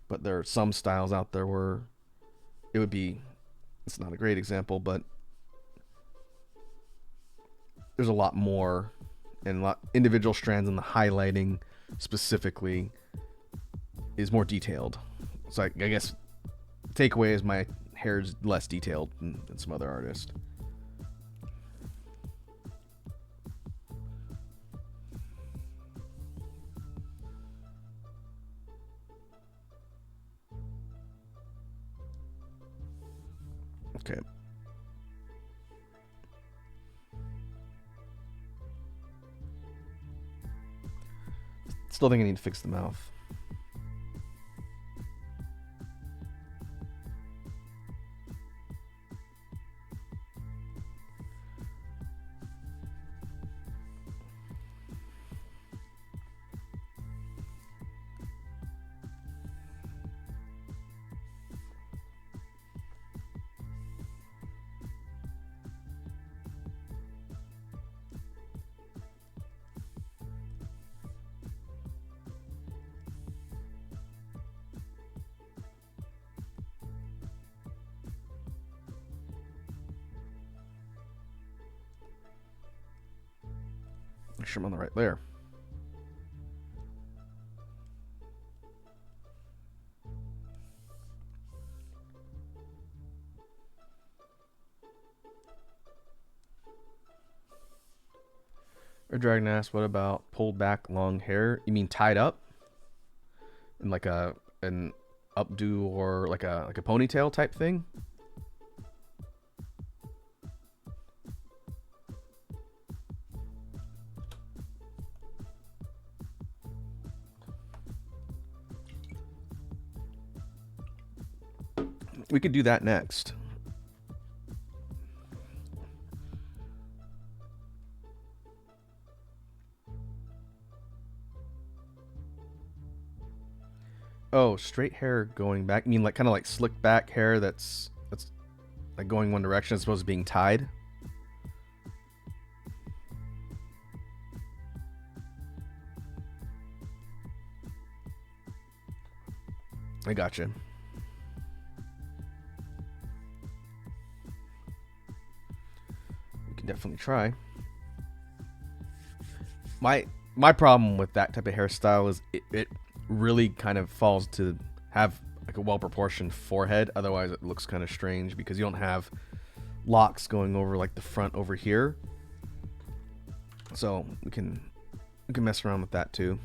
But there are some styles out there where it would be It's not a great example, but there's a lot more and a lot individual strands, and the highlighting specifically is more detailed. So I guess the takeaway is my hair is less detailed than some other artists. Okay. Still think I need to fix the mouth. Make sure I'm on the right layer. Or Dragon asked, what about pulled back long hair? You mean tied up? In like an updo or like a ponytail type thing? We could do that next. Oh, straight hair going back. You mean like kind of like slicked back hair that's like going one direction as opposed to being tied? I gotcha. We can definitely try. My problem with that type of hairstyle is it really kind of falls to have like a well-proportioned forehead. Otherwise, it looks kind of strange because you don't have locks going over like the front over here. So we can mess around with that too.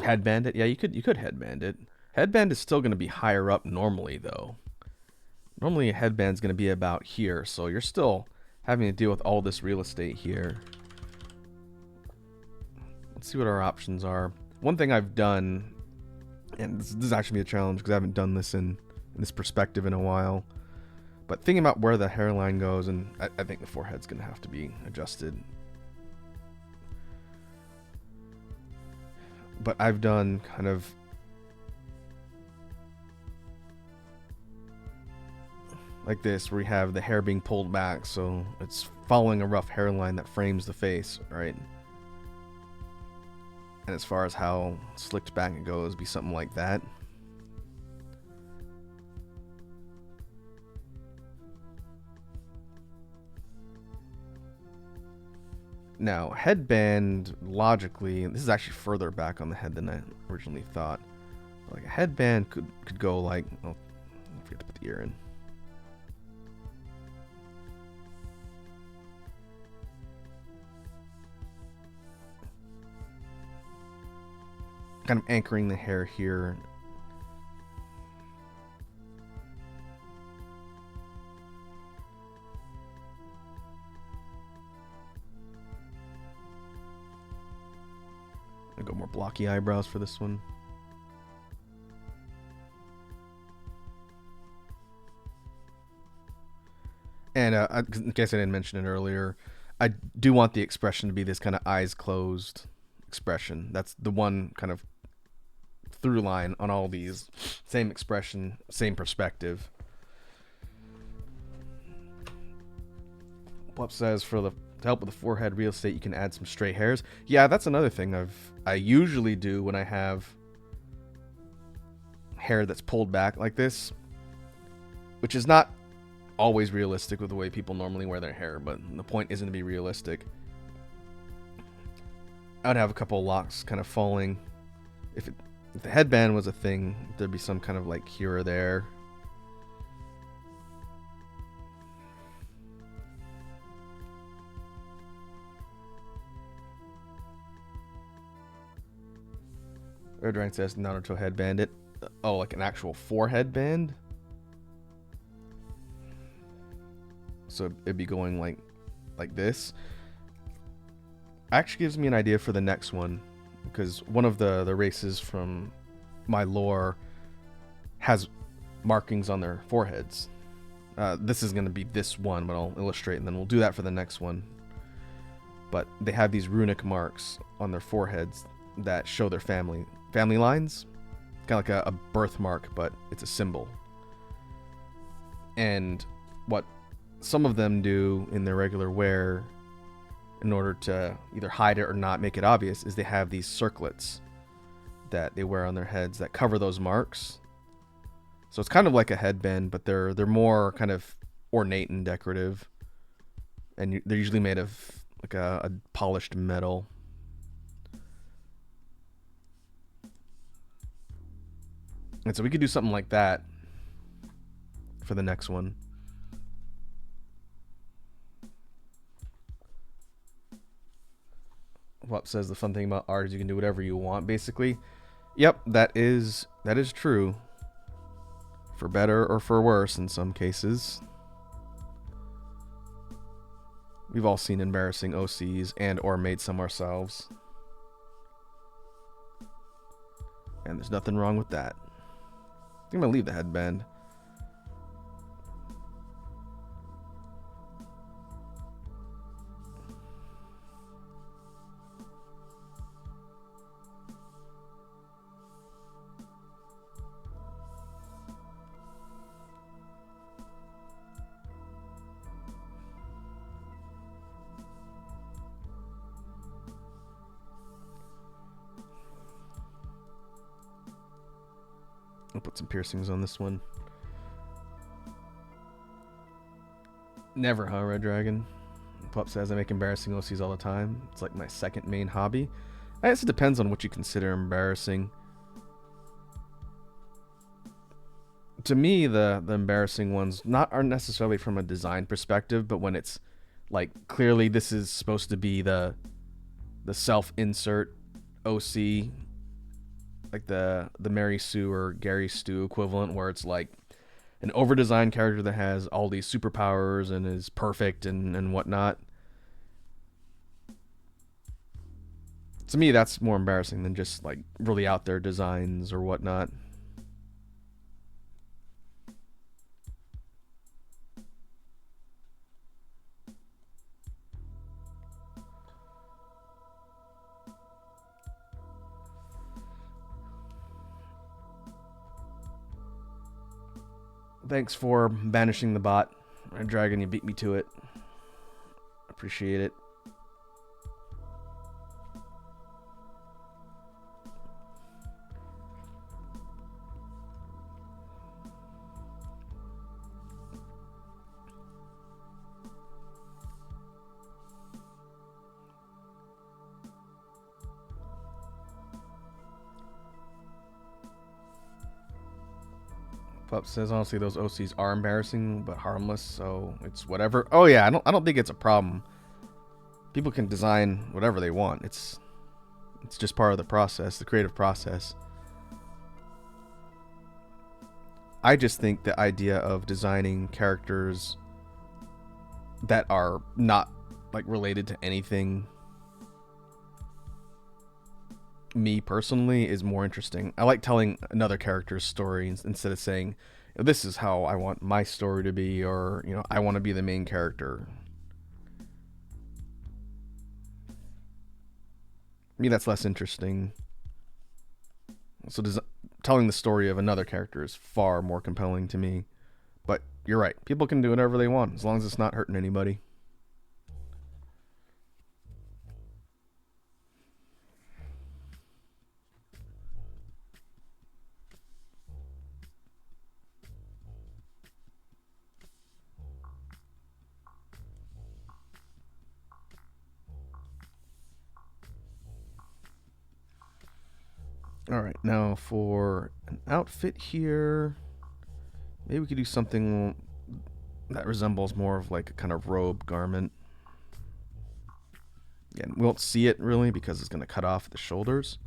Headband it? Yeah, you could headband it. Headband is still going to be higher up normally though. Normally a headband's going to be about here, so you're still having to deal with all this real estate here. Let's see what our options are. One thing I've done, and this is actually a challenge because I haven't done this in this perspective in a while, but thinking about where the hairline goes, and I think the forehead's going to have to be adjusted. But I've done kind of like this, where we have the hair being pulled back, so it's following a rough hairline that frames the face, right? And as far as how slicked back it goes, be something like that. Now, headband, logically, this is actually further back on the head than I originally thought. Like a headband could go like, oh, I forget to put the ear in. Kind of anchoring the hair here. I'll go more blocky eyebrows for this one. And in case I didn't mention it earlier, I do want the expression to be this kind of eyes closed expression. That's the one kind of through line on all these. Same expression, same perspective. Pup says to help with the forehead real estate, you can add some stray hairs. Yeah, that's another thing I usually do when I have hair that's pulled back like this, which is not always realistic with the way people normally wear their hair, but the point isn't to be realistic. I would have a couple of locks kind of falling. If the headband was a thing, there'd be some kind of like here or there. Red Rank says Naruto headband. Oh, like an actual forehead band? So it'd be going like this. Actually gives me an idea for the next one, because one of the races from my lore has markings on their foreheads. This is going to be this one, but I'll illustrate, and then we'll do that for the next one. But they have these runic marks on their foreheads that show their family lines, kind of like a birthmark, but it's a symbol. And what some of them do in their regular wear, in order to either hide it or not make it obvious, is they have these circlets that they wear on their heads that cover those marks. So it's kind of like a headband, but they're more kind of ornate and decorative, and they're usually made of like a polished metal. And so we could do something like that for the next one. Wop says the fun thing about art is you can do whatever you want, basically. Yep, that is true. For better or for worse in some cases. We've all seen embarrassing OCs and or made some ourselves. And there's nothing wrong with that. I'm gonna leave the headband. I'll put some piercings on this one. Never, huh, Red Dragon? Pup says I make embarrassing OCs all the time. It's like my second main hobby. I guess it depends on what you consider embarrassing. To me, the embarrassing ones aren't necessarily from a design perspective, but when it's like clearly this is supposed to be the self-insert OC, like the Mary Sue or Gary Stu equivalent, where it's like an over-designed character that has all these superpowers and is perfect and whatnot. To me, that's more embarrassing than just like really out there designs or whatnot. Thanks for banishing the bot. Red Dragon, you beat me to it. Appreciate it. Pup says honestly those OCs are embarrassing but harmless, so it's whatever. Oh yeah, I don't think it's a problem. People can design whatever they want. It's just part of the process, the creative process. I just think the idea of designing characters that are not like related to anything, me personally, is more interesting. I like telling another character's story instead of saying, this is how I want my story to be, or, you know, I want to be the main character. To me, that's less interesting. So telling the story of another character is far more compelling to me. But you're right. People can do whatever they want as long as it's not hurting anybody. All right, now for an outfit here, maybe we could do something that resembles more of like a kind of robe garment. Again, we won't see it really because it's going to cut off the shoulders.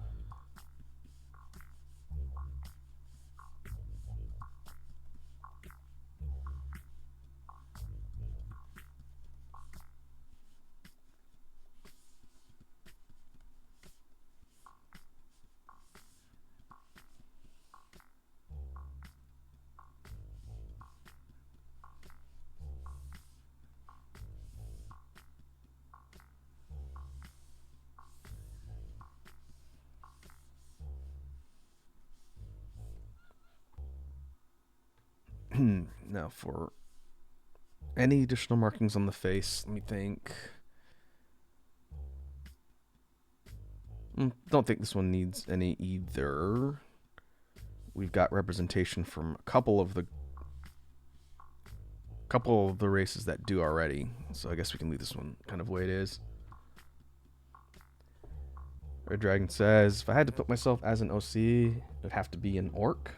Now for any additional markings on the face, let me think. Don't think this one needs any either. We've got representation from a couple of the races that do already, so I guess we can leave this one kind of the way it is. Red Dragon says, if I had to put myself as an OC, it would have to be an orc.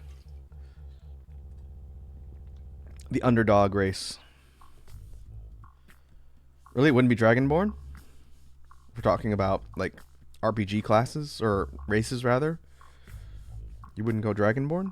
The underdog race. Really, it wouldn't be Dragonborn? We're talking about, like, RPG classes, or races, rather. You wouldn't go Dragonborn?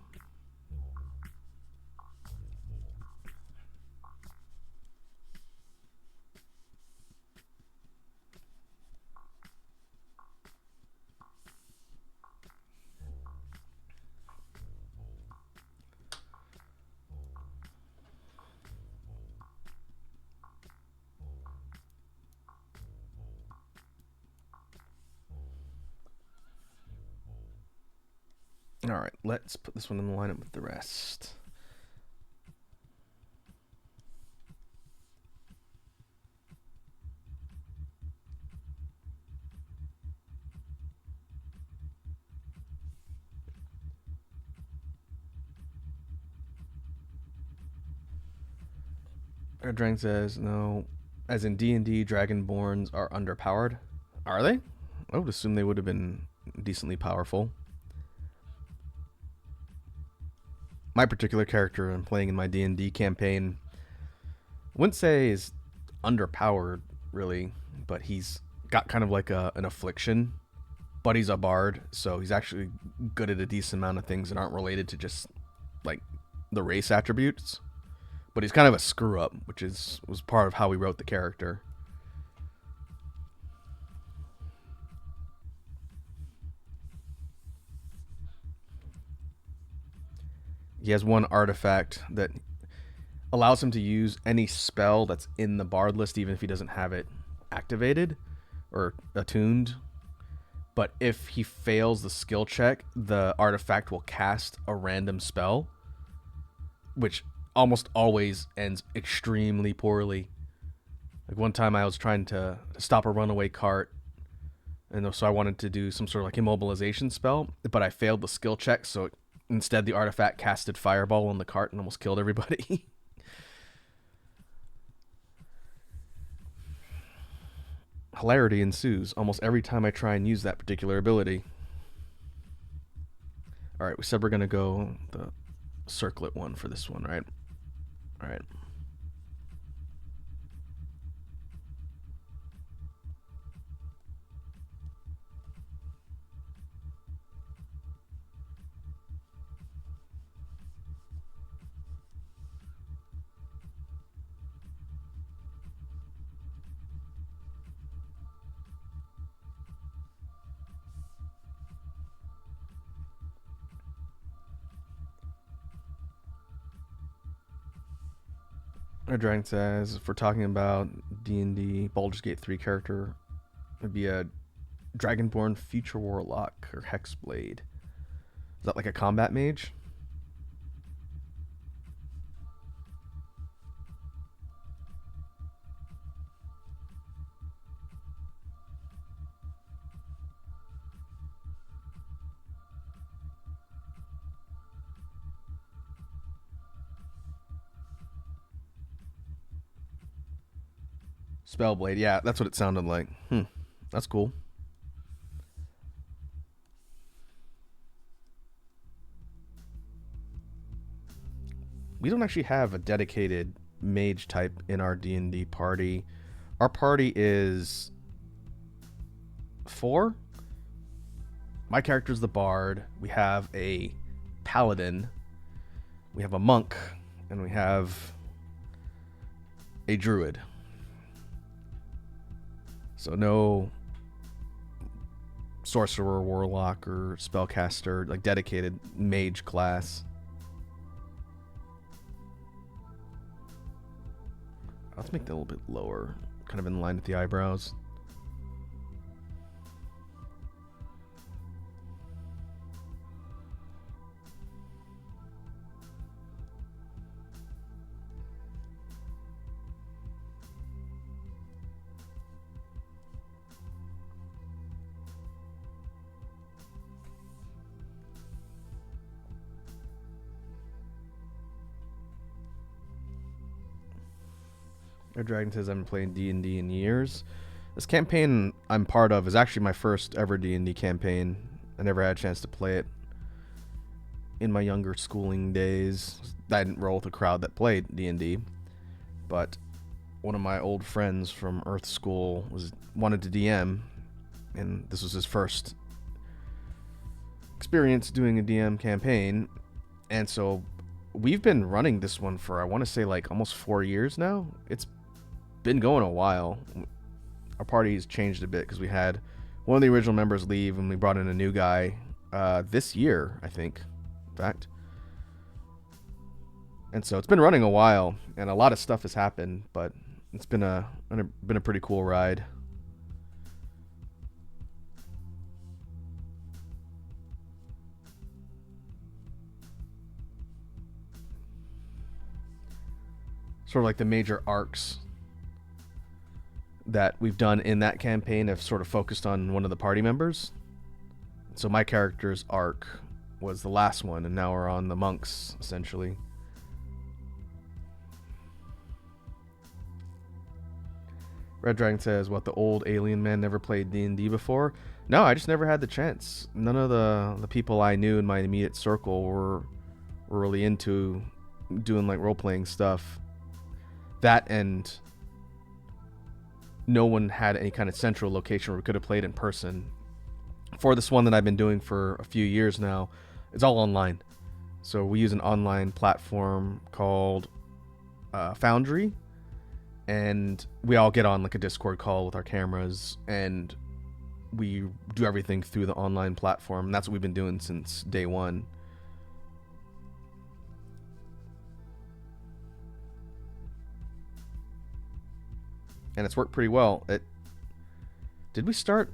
Alright, let's put this one in the lineup with the rest. Red Dragon says, no, as in D&D, Dragonborns are underpowered. Are they? I would assume they would have been decently powerful. My particular character I'm playing in my D&D campaign, I wouldn't say is underpowered, really, but he's got kind of like an affliction, but he's a bard, so he's actually good at a decent amount of things that aren't related to just, like, the race attributes. But he's kind of a screw-up, which was part of how we wrote the character. He has one artifact that allows him to use any spell that's in the bard list, even if he doesn't have it activated or attuned. But if he fails the skill check, the artifact will cast a random spell, which almost always ends extremely poorly. Like one time I was trying to stop a runaway cart, and so I wanted to do some sort of like immobilization spell, but I failed the skill check, so instead the artifact casted fireball on the cart and almost killed everybody. Hilarity ensues almost every time I try and use that particular ability. Alright, we said we're going to go the circlet one for this one, right? Alright. Our Dragon says, if we're talking about D&D Baldur's Gate 3 character, it'd be a Dragonborn Future Warlock or Hexblade. that like a combat mage? Spellblade, yeah, that's what it sounded like. That's cool. We don't actually have a dedicated mage type in our D&D party. Our party is 4. My character's the bard. We have a paladin. We have a monk. And we have a druid. So no sorcerer, warlock, or spellcaster, like dedicated mage class. Let's make that a little bit lower, kind of in line with the eyebrows. Red Dragon says, I've been playing D&D in years. This campaign I'm part of is actually my first ever D&D campaign. I never had a chance to play it in my younger schooling days. I didn't roll with a crowd that played D&D, but one of my old friends from Earth School wanted to DM, and this was his first experience doing a DM campaign, and so we've been running this one for, I want to say, like almost 4 years now. It's been going a while. Our party's changed a bit because we had one of the original members leave and we brought in a new guy this year, I think, in fact. And so it's been running a while and a lot of stuff has happened, but it's been a pretty cool ride. Sort of like the major arcs that we've done in that campaign have sort of focused on one of the party members. So my character's arc was the last one, and now we're on the monks, essentially. Red Dragon says, what, the old alien man never played D&D before? No, I just never had the chance. None of the people I knew in my immediate circle were really into doing like role-playing stuff. That, and no one had any kind of central location where we could have played in person. For this one that I've been doing for a few years now, it's all online. So we use an online platform called Foundry, and we all get on like a Discord call with our cameras, and we do everything through the online platform. And that's what we've been doing since day one. And it's worked pretty well. We started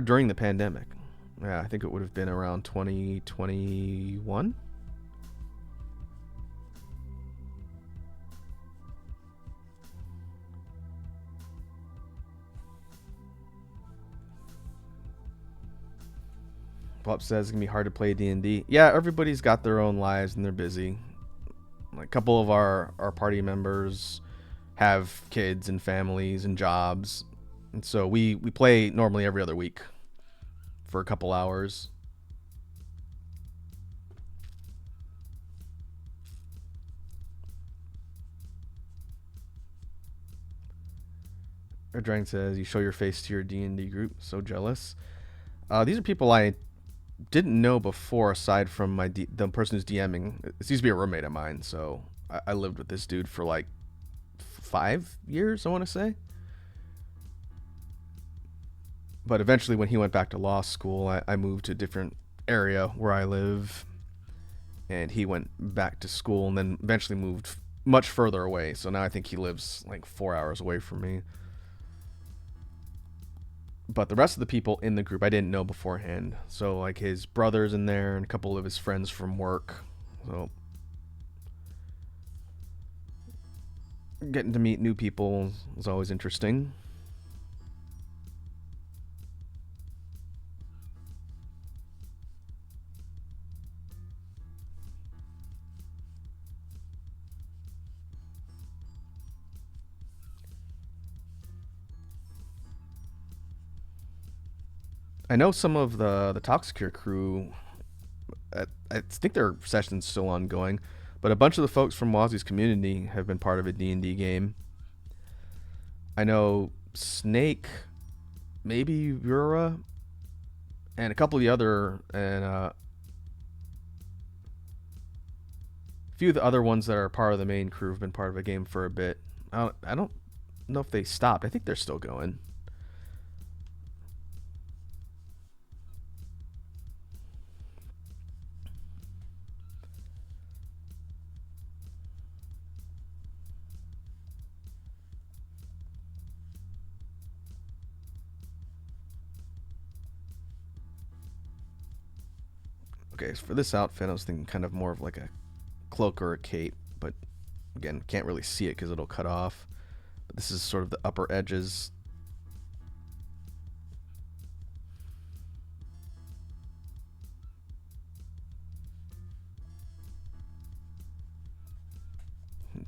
during the pandemic. Yeah, I think it would have been around 2021. Pop says it's gonna be hard to play D&D. Yeah, everybody's got their own lives and they're busy. Like a couple of our party members have kids and families and jobs, and so we play normally every other week for a couple hours. Red Dragon says, you show your face to your D&D group. So jealous. These are people I didn't know before, aside from the person who's DMing. It used to be a roommate of mine, so I lived with this dude for like 5 years, I want to say. But eventually when he went back to law school, I moved to a different area where I live, and he went back to school and then eventually moved much further away. So now I think he lives like 4 hours away from me. But the rest of the people in the group I didn't know beforehand. So like his brother's in there and a couple of his friends from work. So getting to meet new people is always interesting. I know some of the Toxicure crew. I think their session's still ongoing, but a bunch of the folks from Wazzy's community have been part of a D&D game. I know Snake, maybe Rura, and a couple of the other, and a few of the other ones that are part of the main crew have been part of a game for a bit. I don't know if they stopped. I think they're still going. Okay, so for this outfit, I was thinking kind of more of like a cloak or a cape, but again, can't really see it because it'll cut off. But this is sort of the upper edges.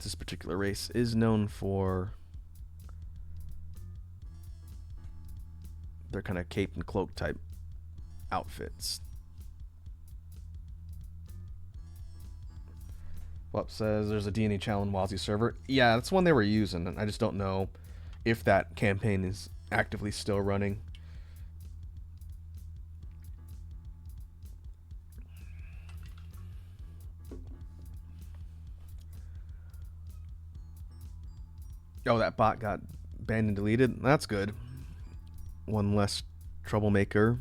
This particular race is known for their kind of cape and cloak type outfits. Well, says there's a D&D Challenge Wazzy server. Yeah, that's one they were using, and I just don't know if that campaign is actively still running. Oh, that bot got banned and deleted. That's good. One less troublemaker.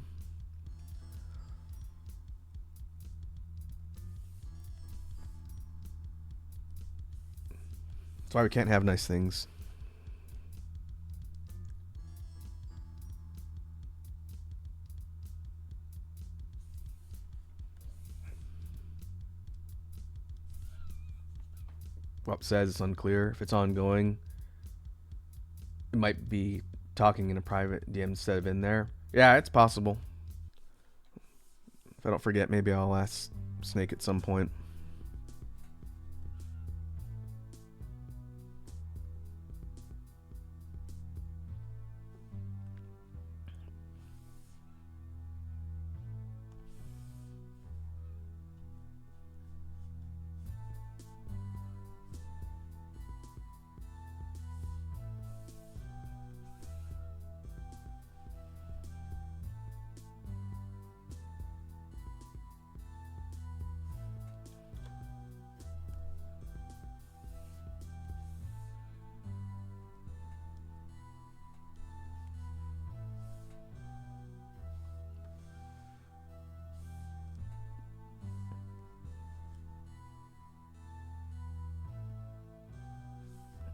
That's why we can't have nice things. Well, says it's unclear if it's ongoing. It might be talking in a private DM instead of in there. Yeah, it's possible. If I don't forget, maybe I'll ask Snake at some point.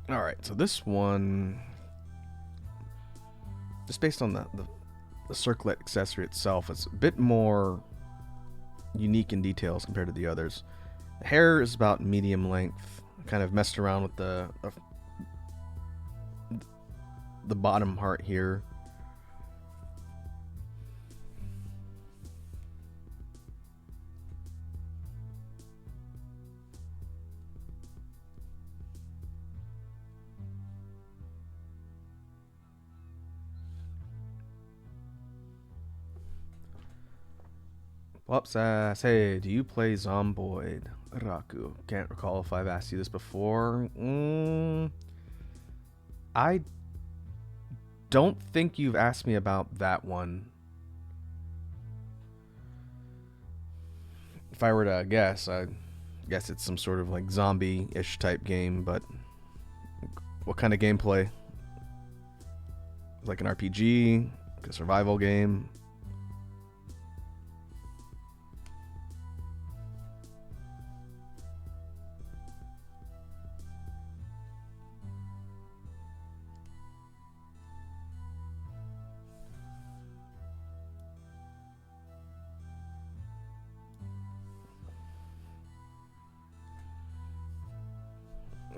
Alright, so this one, just based on the circlet accessory itself, it's a bit more unique in details compared to the others. The hair is about medium length. I kind of messed around with the bottom part here. Whoops, hey, do you play Zomboid? Raku. Can't recall if I've asked you this before. I don't think you've asked me about that one. If I were to guess, I guess it's some sort of like zombie-ish type game, but what kind of gameplay? Like an RPG? Like a survival game?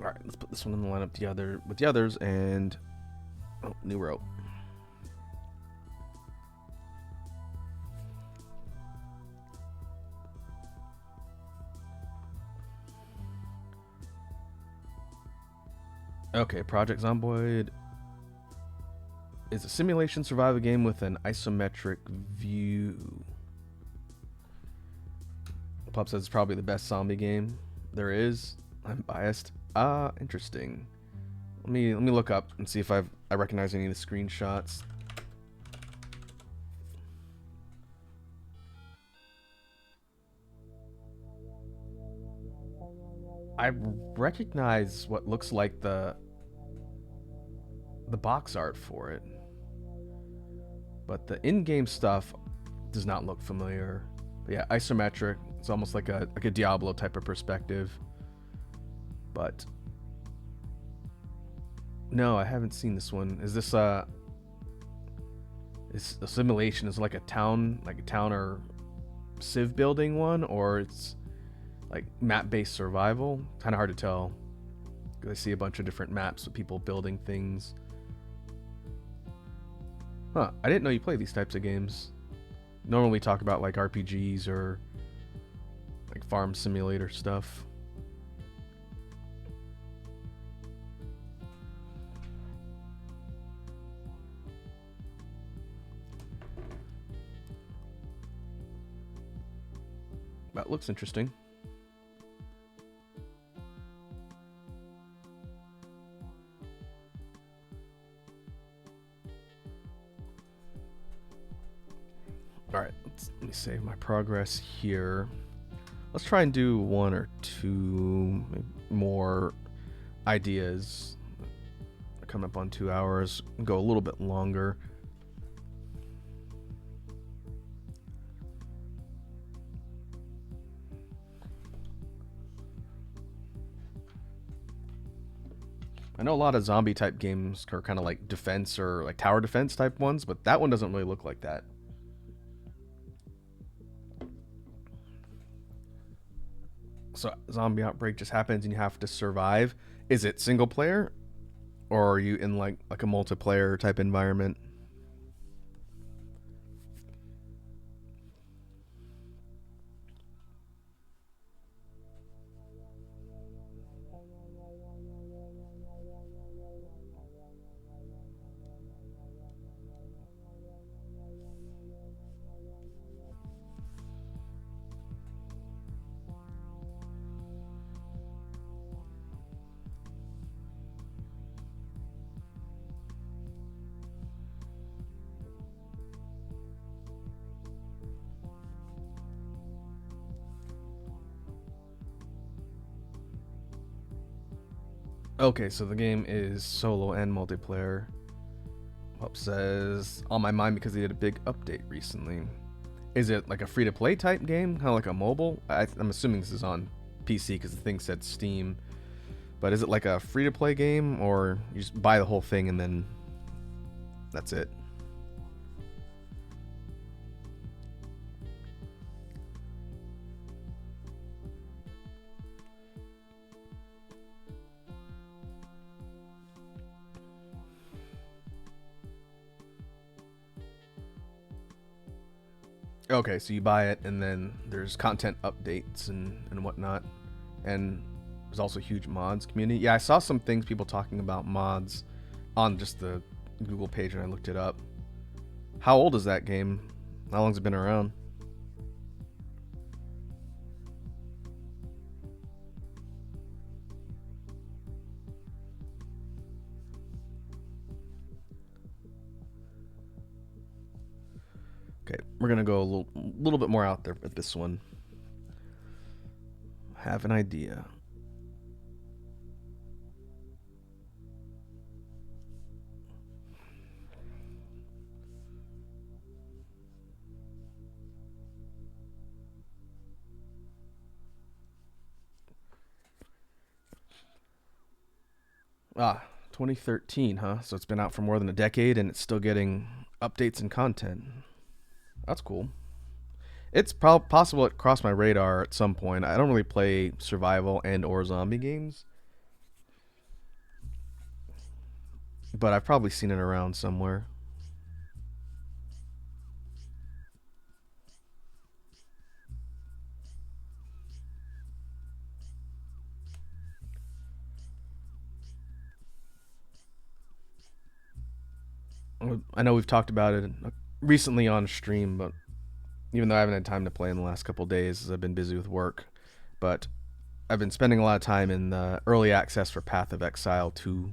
All right, let's put this one in the lineup with the others, and oh, new row. Okay, Project Zomboid is a simulation survival game with an isometric view. Pup says it's probably the best zombie game there is. I'm biased. Interesting. Let me look up and see if I recognize any of the screenshots. I recognize what looks like the box art for it, but the in-game stuff does not look familiar. But yeah, isometric. It's almost like a Diablo type of perspective. But no, I haven't seen this one. Is this is a simulation? Is it like a town or civ building one, or it's like map-based survival? Kind of hard to tell because I see a bunch of different maps with people building things. Huh, I didn't know you play these types of games. Normally we talk about like RPGs or like farm simulator stuff. That looks interesting. Alright, let me save my progress here. Let's try and do one or two more ideas. Come up on 2 hours, go a little bit longer. I know a lot of zombie type games are kind of like defense or like tower defense type ones, but that one doesn't really look like that. So zombie outbreak just happens and you have to survive. Is it single player, or are you in like a multiplayer type environment? Okay, so the game is solo and multiplayer. Pup says, on my mind because they did a big update recently. Is it like a free-to-play type game? Kind of like a mobile? I'm assuming this is on PC because the thing said Steam. But is it like a free-to-play game, or you just buy the whole thing and then that's it? Okay, so you buy it, and then there's content updates and whatnot. And there's also a huge mods community. Yeah, I saw some things, people talking about mods on just the Google page, and I looked it up. How old is that game? How long's it been around? Okay, we're gonna go a little bit more out there with this one. Have an idea. 2013, huh? So it's been out for more than a decade, and it's still getting updates and content. That's cool. It's possible it crossed my radar at some point. I don't really play survival and or zombie games, but I've probably seen it around somewhere. I know we've talked about it recently on stream, but even though I haven't had time to play in the last couple of days as I've been busy with work, but I've been spending a lot of time in the early access for Path of Exile 2,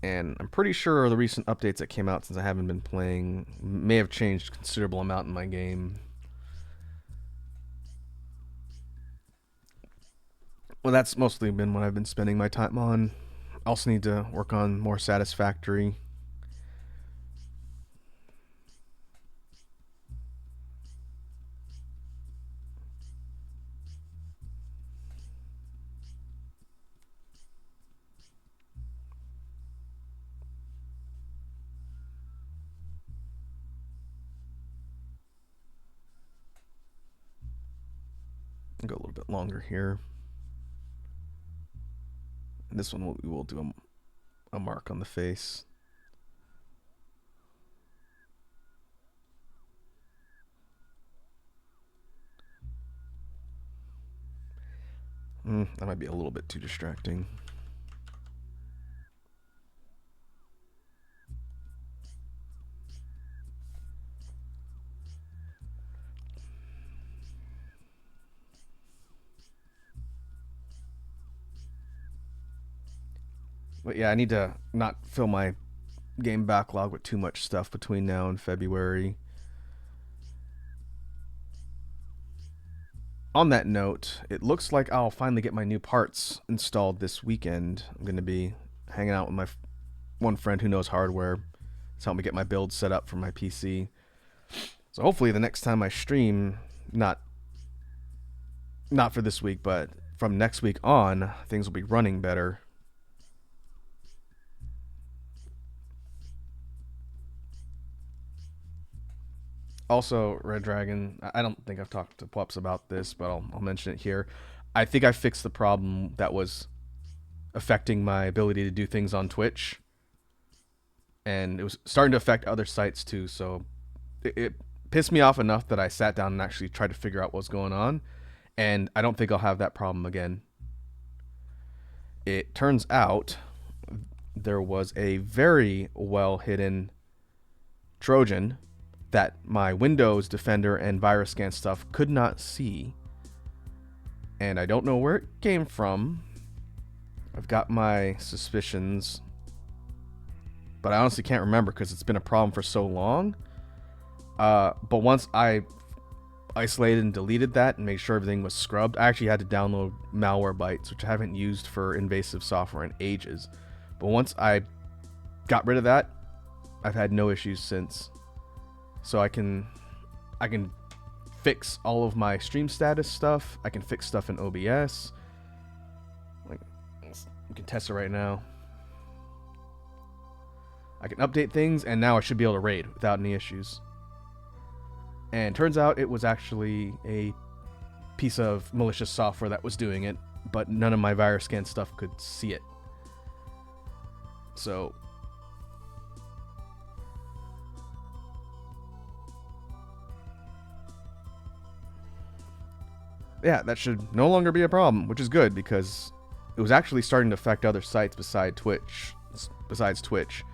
and I'm pretty sure the recent updates that came out since I haven't been playing may have changed a considerable amount in my game. Well, that's mostly been what I've been spending my time on. I also need to work on more Satisfactory. I'll go a little bit longer here. And this one we will do a mark on the face. That might be a little bit too distracting. But yeah, I need to not fill my game backlog with too much stuff between now and February. On that note, it looks like I'll finally get my new parts installed this weekend. I'm going to be hanging out with my one friend who knows hardware. It's helped me get my build set up for my PC. So hopefully the next time I stream, not for this week, but from next week on, things will be running better. Also, Red Dragon, I don't think I've talked to Pups about this, but I'll mention it here. I think I fixed the problem that was affecting my ability to do things on Twitch. And it was starting to affect other sites too, so it pissed me off enough that I sat down and actually tried to figure out what's going on. And I don't think I'll have that problem again. It turns out there was a very well hidden Trojan that my Windows Defender and virus scan stuff could not see. And I don't know where it came from. I've got my suspicions, but I honestly can't remember because it's been a problem for so long. But once I isolated and deleted that and made sure everything was scrubbed, I actually had to download Malwarebytes, which I haven't used for invasive software in ages. But once I got rid of that, I've had no issues since. So I can fix all of my stream status stuff. I can fix stuff in OBS. Like, you can test it right now. I can update things, and now I should be able to raid without any issues. And turns out it was actually a piece of malicious software that was doing it, but none of my virus scan stuff could see it. So yeah, that should no longer be a problem, which is good because it was actually starting to affect other sites besides Twitch.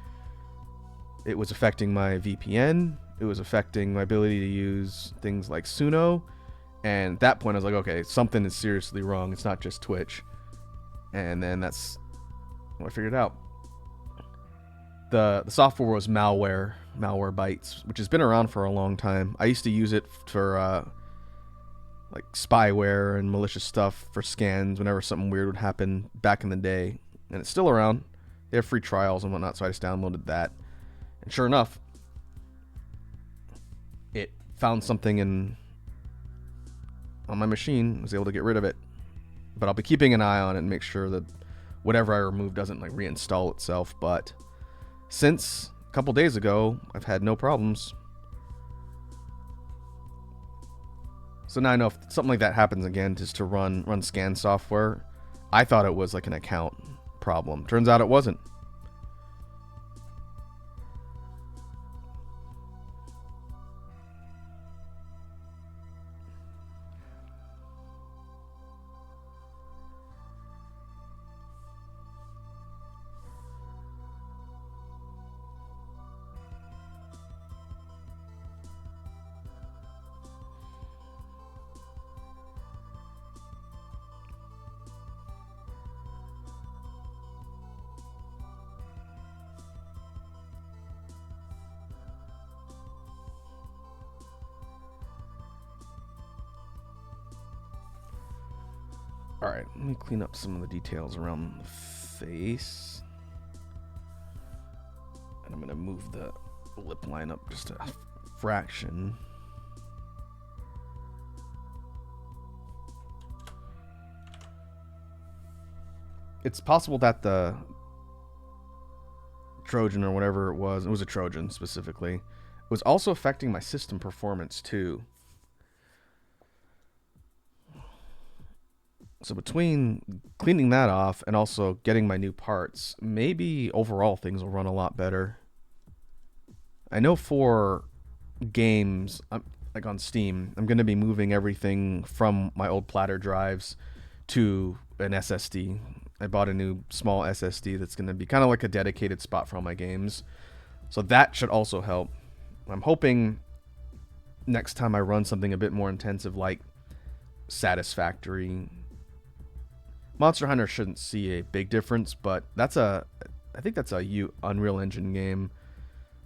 It was affecting my VPN. It was affecting my ability to use things like Suno. And at that point, I was like, okay, something is seriously wrong. It's not just Twitch. And then that's what I figured out. The software was Malwarebytes, which has been around for a long time. I used to use it for like spyware and malicious stuff for scans whenever something weird would happen back in the day. And it's still around. They have free trials and whatnot, so I just downloaded that. And sure enough, it found something on my machine, was able to get rid of it. But I'll be keeping an eye on it and make sure that whatever I remove doesn't like reinstall itself. But since a couple days ago, I've had no problems. So now I know if something like that happens again, just to run scan software. I thought it was like an account problem. Turns out it wasn't. Alright, let me clean up some of the details around the face. And I'm going to move the lip line up just a fraction. It's possible that the Trojan or whatever it was a Trojan specifically, it was also affecting my system performance too. So between cleaning that off and also getting my new parts, maybe overall things will run a lot better. I know for games, like on Steam, I'm going to be moving everything from my old platter drives to an SSD. I bought a new small SSD that's going to be kind of like a dedicated spot for all my games. So that should also help. I'm hoping next time I run something a bit more intensive like Satisfactory. Monster Hunter shouldn't see a big difference, but I think that's a Unreal Engine game.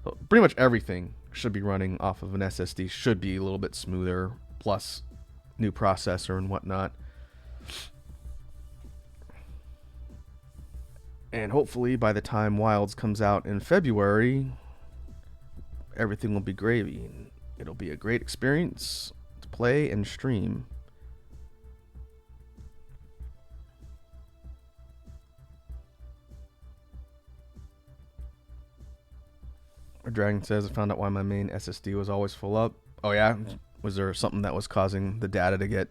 So pretty much everything should be running off of an SSD, should be a little bit smoother, plus new processor and whatnot. And hopefully by the time Wilds comes out in February, everything will be gravy. And it'll be a great experience to play and stream. Our Dragon says, I found out why my main SSD was always full up. Oh yeah? Was there something that was causing the data to get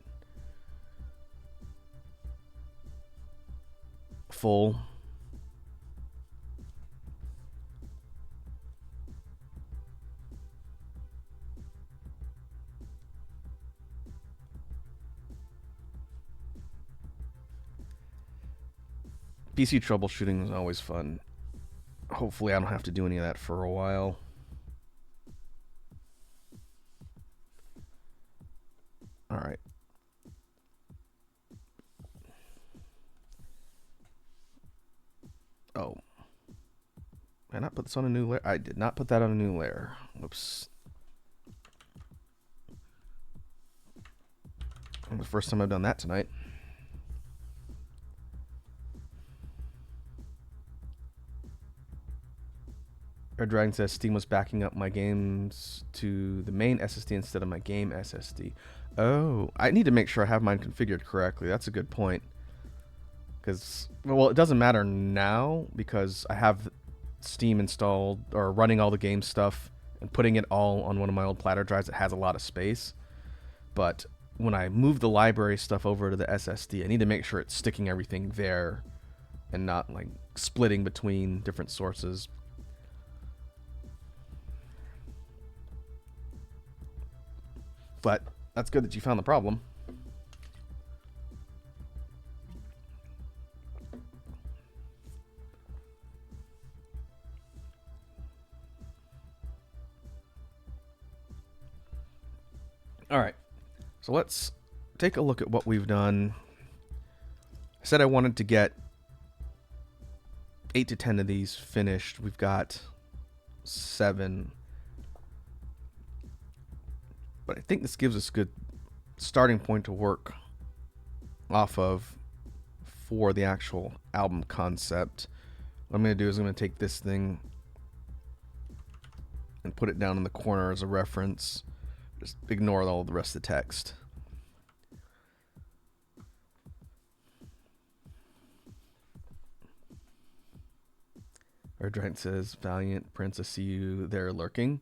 full? PC troubleshooting is always fun. Hopefully I don't have to do any of that for a while. Alright. Oh. Did I not put this on a new layer? I did not put that on a new layer. Whoops. The first time I've done that tonight. Our Dragon says Steam was backing up my games to the main SSD instead of my game SSD. Oh, I need to make sure I have mine configured correctly. That's a good point. Because, well, it doesn't matter now because I have Steam installed or running all the game stuff and putting it all on one of my old platter drives that has a lot of space. But when I move the library stuff over to the SSD, I need to make sure it's sticking everything there and not like splitting between different sources. But that's good that you found the problem. All right, so let's take a look at what we've done. I said I wanted to get 8 to 10 of these finished. We've got 7. But I think this gives us a good starting point to work off of for the actual album concept. What I'm going to do is I'm going to take this thing and put it down in the corner as a reference. Just ignore all the rest of the text. Our Dragon says, Valiant, Prince, I see you there lurking.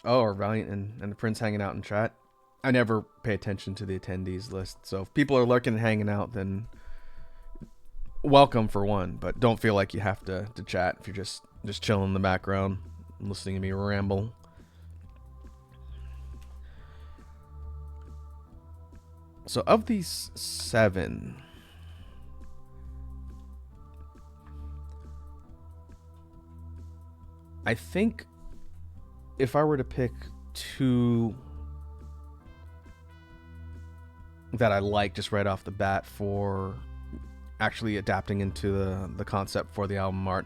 Oh, or Valiant and the Prince hanging out in chat. I never pay attention to the attendees list. So if people are lurking and hanging out, then welcome for one. But don't feel like you have to chat if you're just chilling in the background and listening to me ramble. So of these 7, I think if I were to pick 2 that I like just right off the bat for actually adapting into the concept for the album art,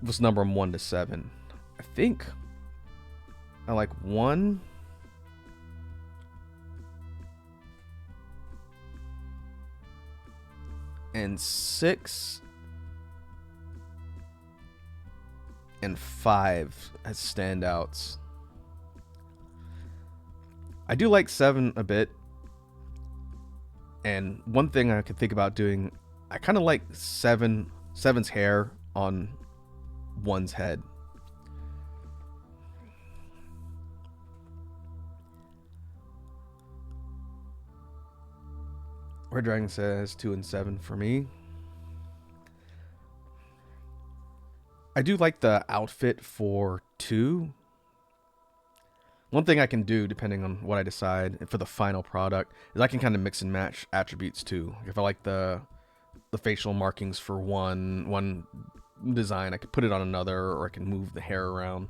was number 1 to 7. I think I like 1 and 6 and 5 as standouts. I do like 7 a bit. And one thing I could think about doing, I kind of like Seven's hair on 1's head. Red Dragon says 2 and 7 for me. I do like the outfit for 2. One thing I can do, depending on what I decide for the final product, is I can kind of mix and match attributes too. If I like the facial markings for one design, I could put it on another, or I can move the hair around.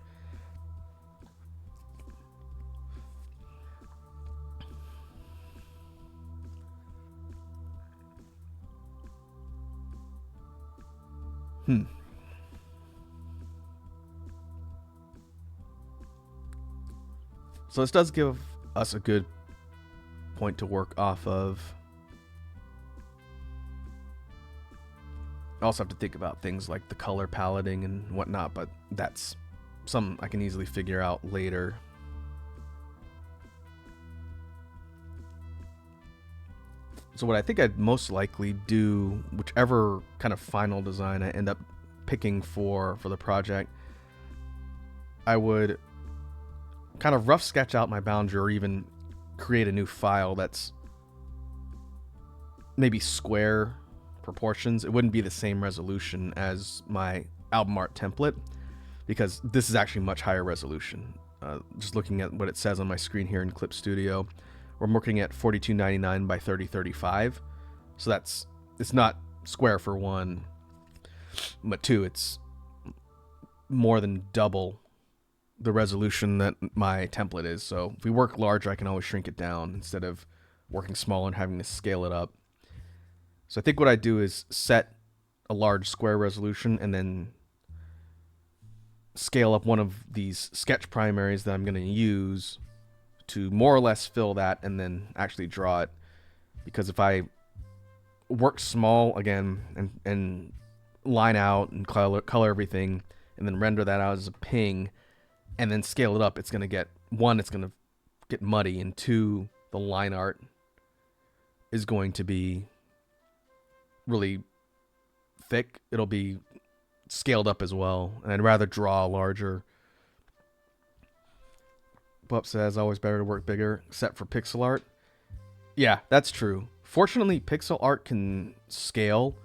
So this does give us a good point to work off of. I also have to think about things like the color paletting and whatnot, but that's something I can easily figure out later. So what I think I'd most likely do, whichever kind of final design I end up picking for the project, I would kind of rough sketch out my boundary, or even create a new file that's maybe square proportions. It wouldn't be the same resolution as my album art template, because this is actually much higher resolution. Just looking at what it says on my screen here in Clip Studio, we're working at 4299 by 3035. So it's not square for 1, but 2, it's more than double the resolution that my template is. So if we work larger, I can always shrink it down instead of working smaller and having to scale it up. So I think what I do is set a large square resolution and then scale up one of these sketch primaries that I'm going to use to more or less fill that, and then actually draw it. Because if I work small again and line out and color everything and then render that out as a ping and then scale it up, it's going to get, 1, it's going to get muddy, and 2, the line art is going to be really thick. It'll be scaled up as well, and I'd rather draw larger. Pup says always better to work bigger, except for pixel art. Yeah, that's true. Fortunately, pixel art can scale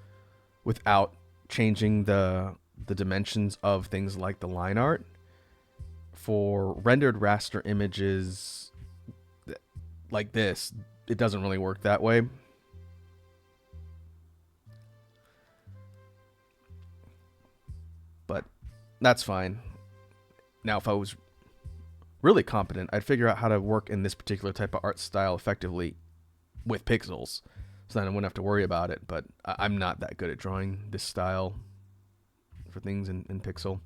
without changing the dimensions of things like the line art. For rendered raster images like this, it doesn't really work that way. But that's fine. Now, if I was really competent, I'd figure out how to work in this particular type of art style effectively with pixels, so then I wouldn't have to worry about it. But I'm not that good at drawing this style for things in pixel.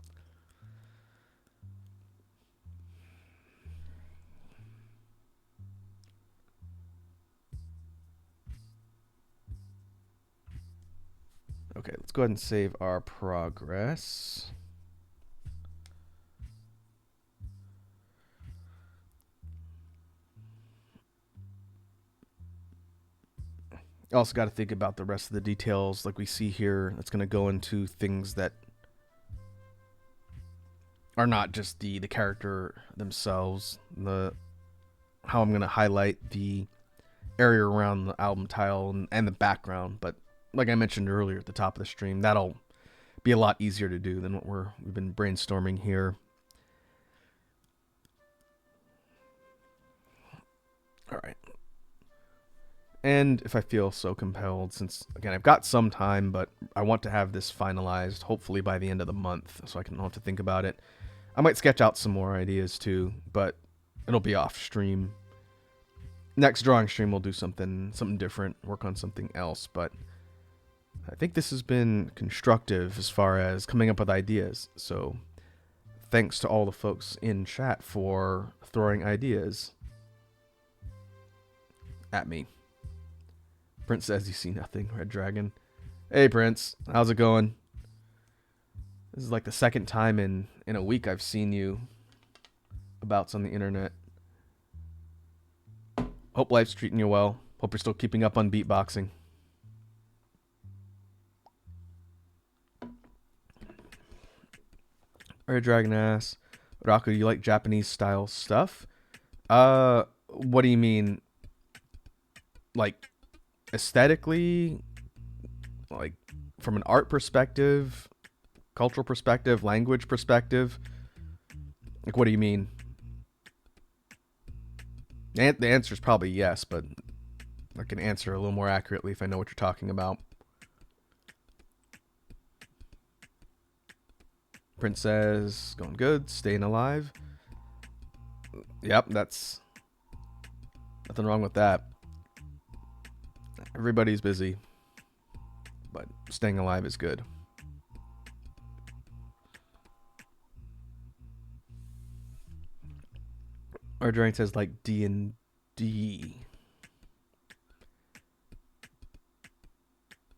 Okay, let's go ahead and save our progress. Also got to think about the rest of the details like we see here. That's going to go into things that are not just the character themselves, how I'm going to highlight the area around the album title and the background. But like I mentioned earlier at the top of the stream, that'll be a lot easier to do than what we've been brainstorming here. All right. And if I feel so compelled, since, again, I've got some time, but I want to have this finalized, hopefully by the end of the month, so I can have to think about it. I might sketch out some more ideas too, but it'll be off stream. Next drawing stream, we'll do something different, work on something else, but I think this has been constructive as far as coming up with ideas. So thanks to all the folks in chat for throwing ideas at me. Brent says you see nothing, Red Dragon. Hey, Prince. How's it going? This is like the second time in a week I've seen you abouts on the internet. Hope life's treating you well. Hope you're still keeping up on beatboxing. Alright, Dragon Ass. Raku, you like Japanese style stuff? What do you mean? Like, aesthetically? Like, from an art perspective? Cultural perspective? Language perspective? Like, what do you mean? The answer is probably yes, but I can answer a little more accurately if I know what you're talking about. Prince says, going good, staying alive. Yep, that's nothing wrong with that. Everybody's busy, but staying alive is good. Our Drain says like D&D.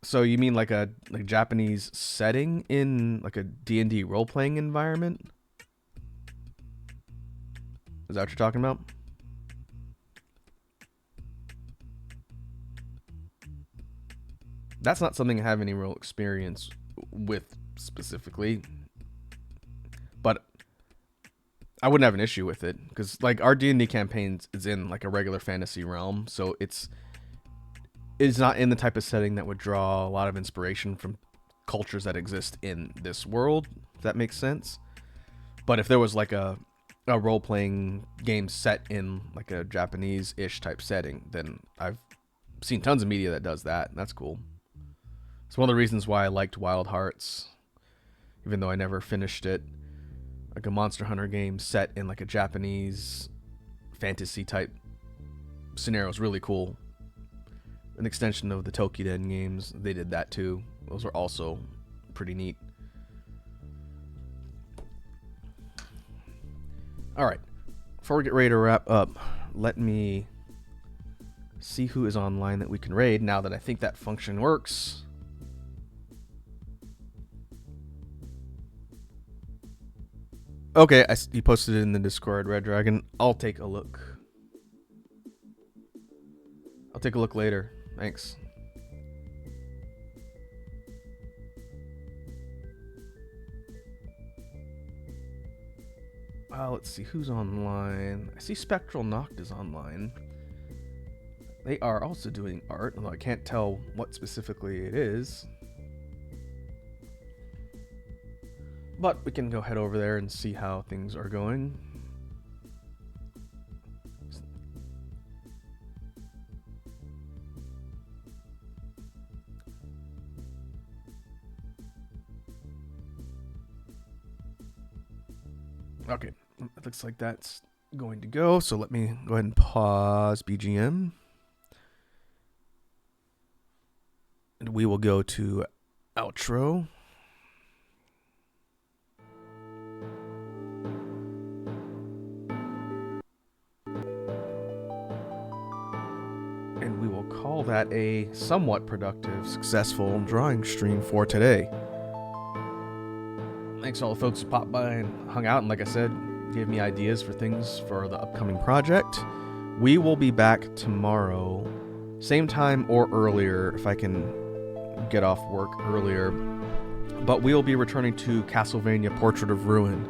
So you mean like a Japanese setting in like a D&D role-playing environment? Is that what you're talking about? That's not something I have any real experience with specifically, but I wouldn't have an issue with it because like our D&D campaigns is in like a regular fantasy realm, so it's not in the type of setting that would draw a lot of inspiration from cultures that exist in this world, if that makes sense. But if there was like a role-playing game set in like a Japanese-ish type setting, then I've seen tons of media that does that, and that's cool. It's one of the reasons why I liked Wild Hearts, even though I never finished it. Like a Monster Hunter game set in like a Japanese fantasy type scenario is really cool. An extension of the Tokiden games, they did that too. Those are also pretty neat. Alright, before we get ready to wrap up, let me see who is online that we can raid now that I think that function works. Okay, you posted it in the Discord, Red Dragon. I'll take a look. I'll take a look later. Thanks. Let's see who's online. I see Spectral Noct is online. They are also doing art, although I can't tell what specifically it is. But we can go head over there and see how things are going. Okay, it looks like that's going to go. So let me go ahead and pause BGM. And we will go to outro. And we will call that a somewhat productive, successful drawing stream for today. Thanks to all the folks who popped by and hung out and, like I said, gave me ideas for things for the upcoming project. We will be back tomorrow, same time or earlier if I can get off work earlier. But we will be returning to Castlevania Portrait of Ruin.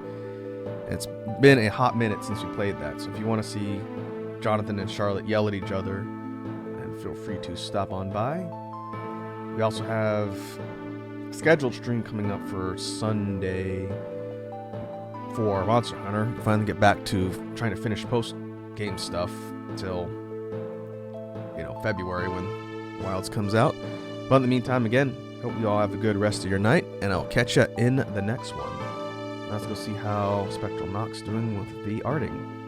It's been a hot minute since we played that, so if you want to see Jonathan and Charlotte yell at each other, then feel free to stop on by. We also have a scheduled stream coming up for Sunday for Monster Hunter. Finally get back to trying to finish post-game stuff until, February when Wilds comes out. But in the meantime, again, hope you all have a good rest of your night, and I'll catch you in the next one. Let's go see how Spectral Noct's doing with the arting.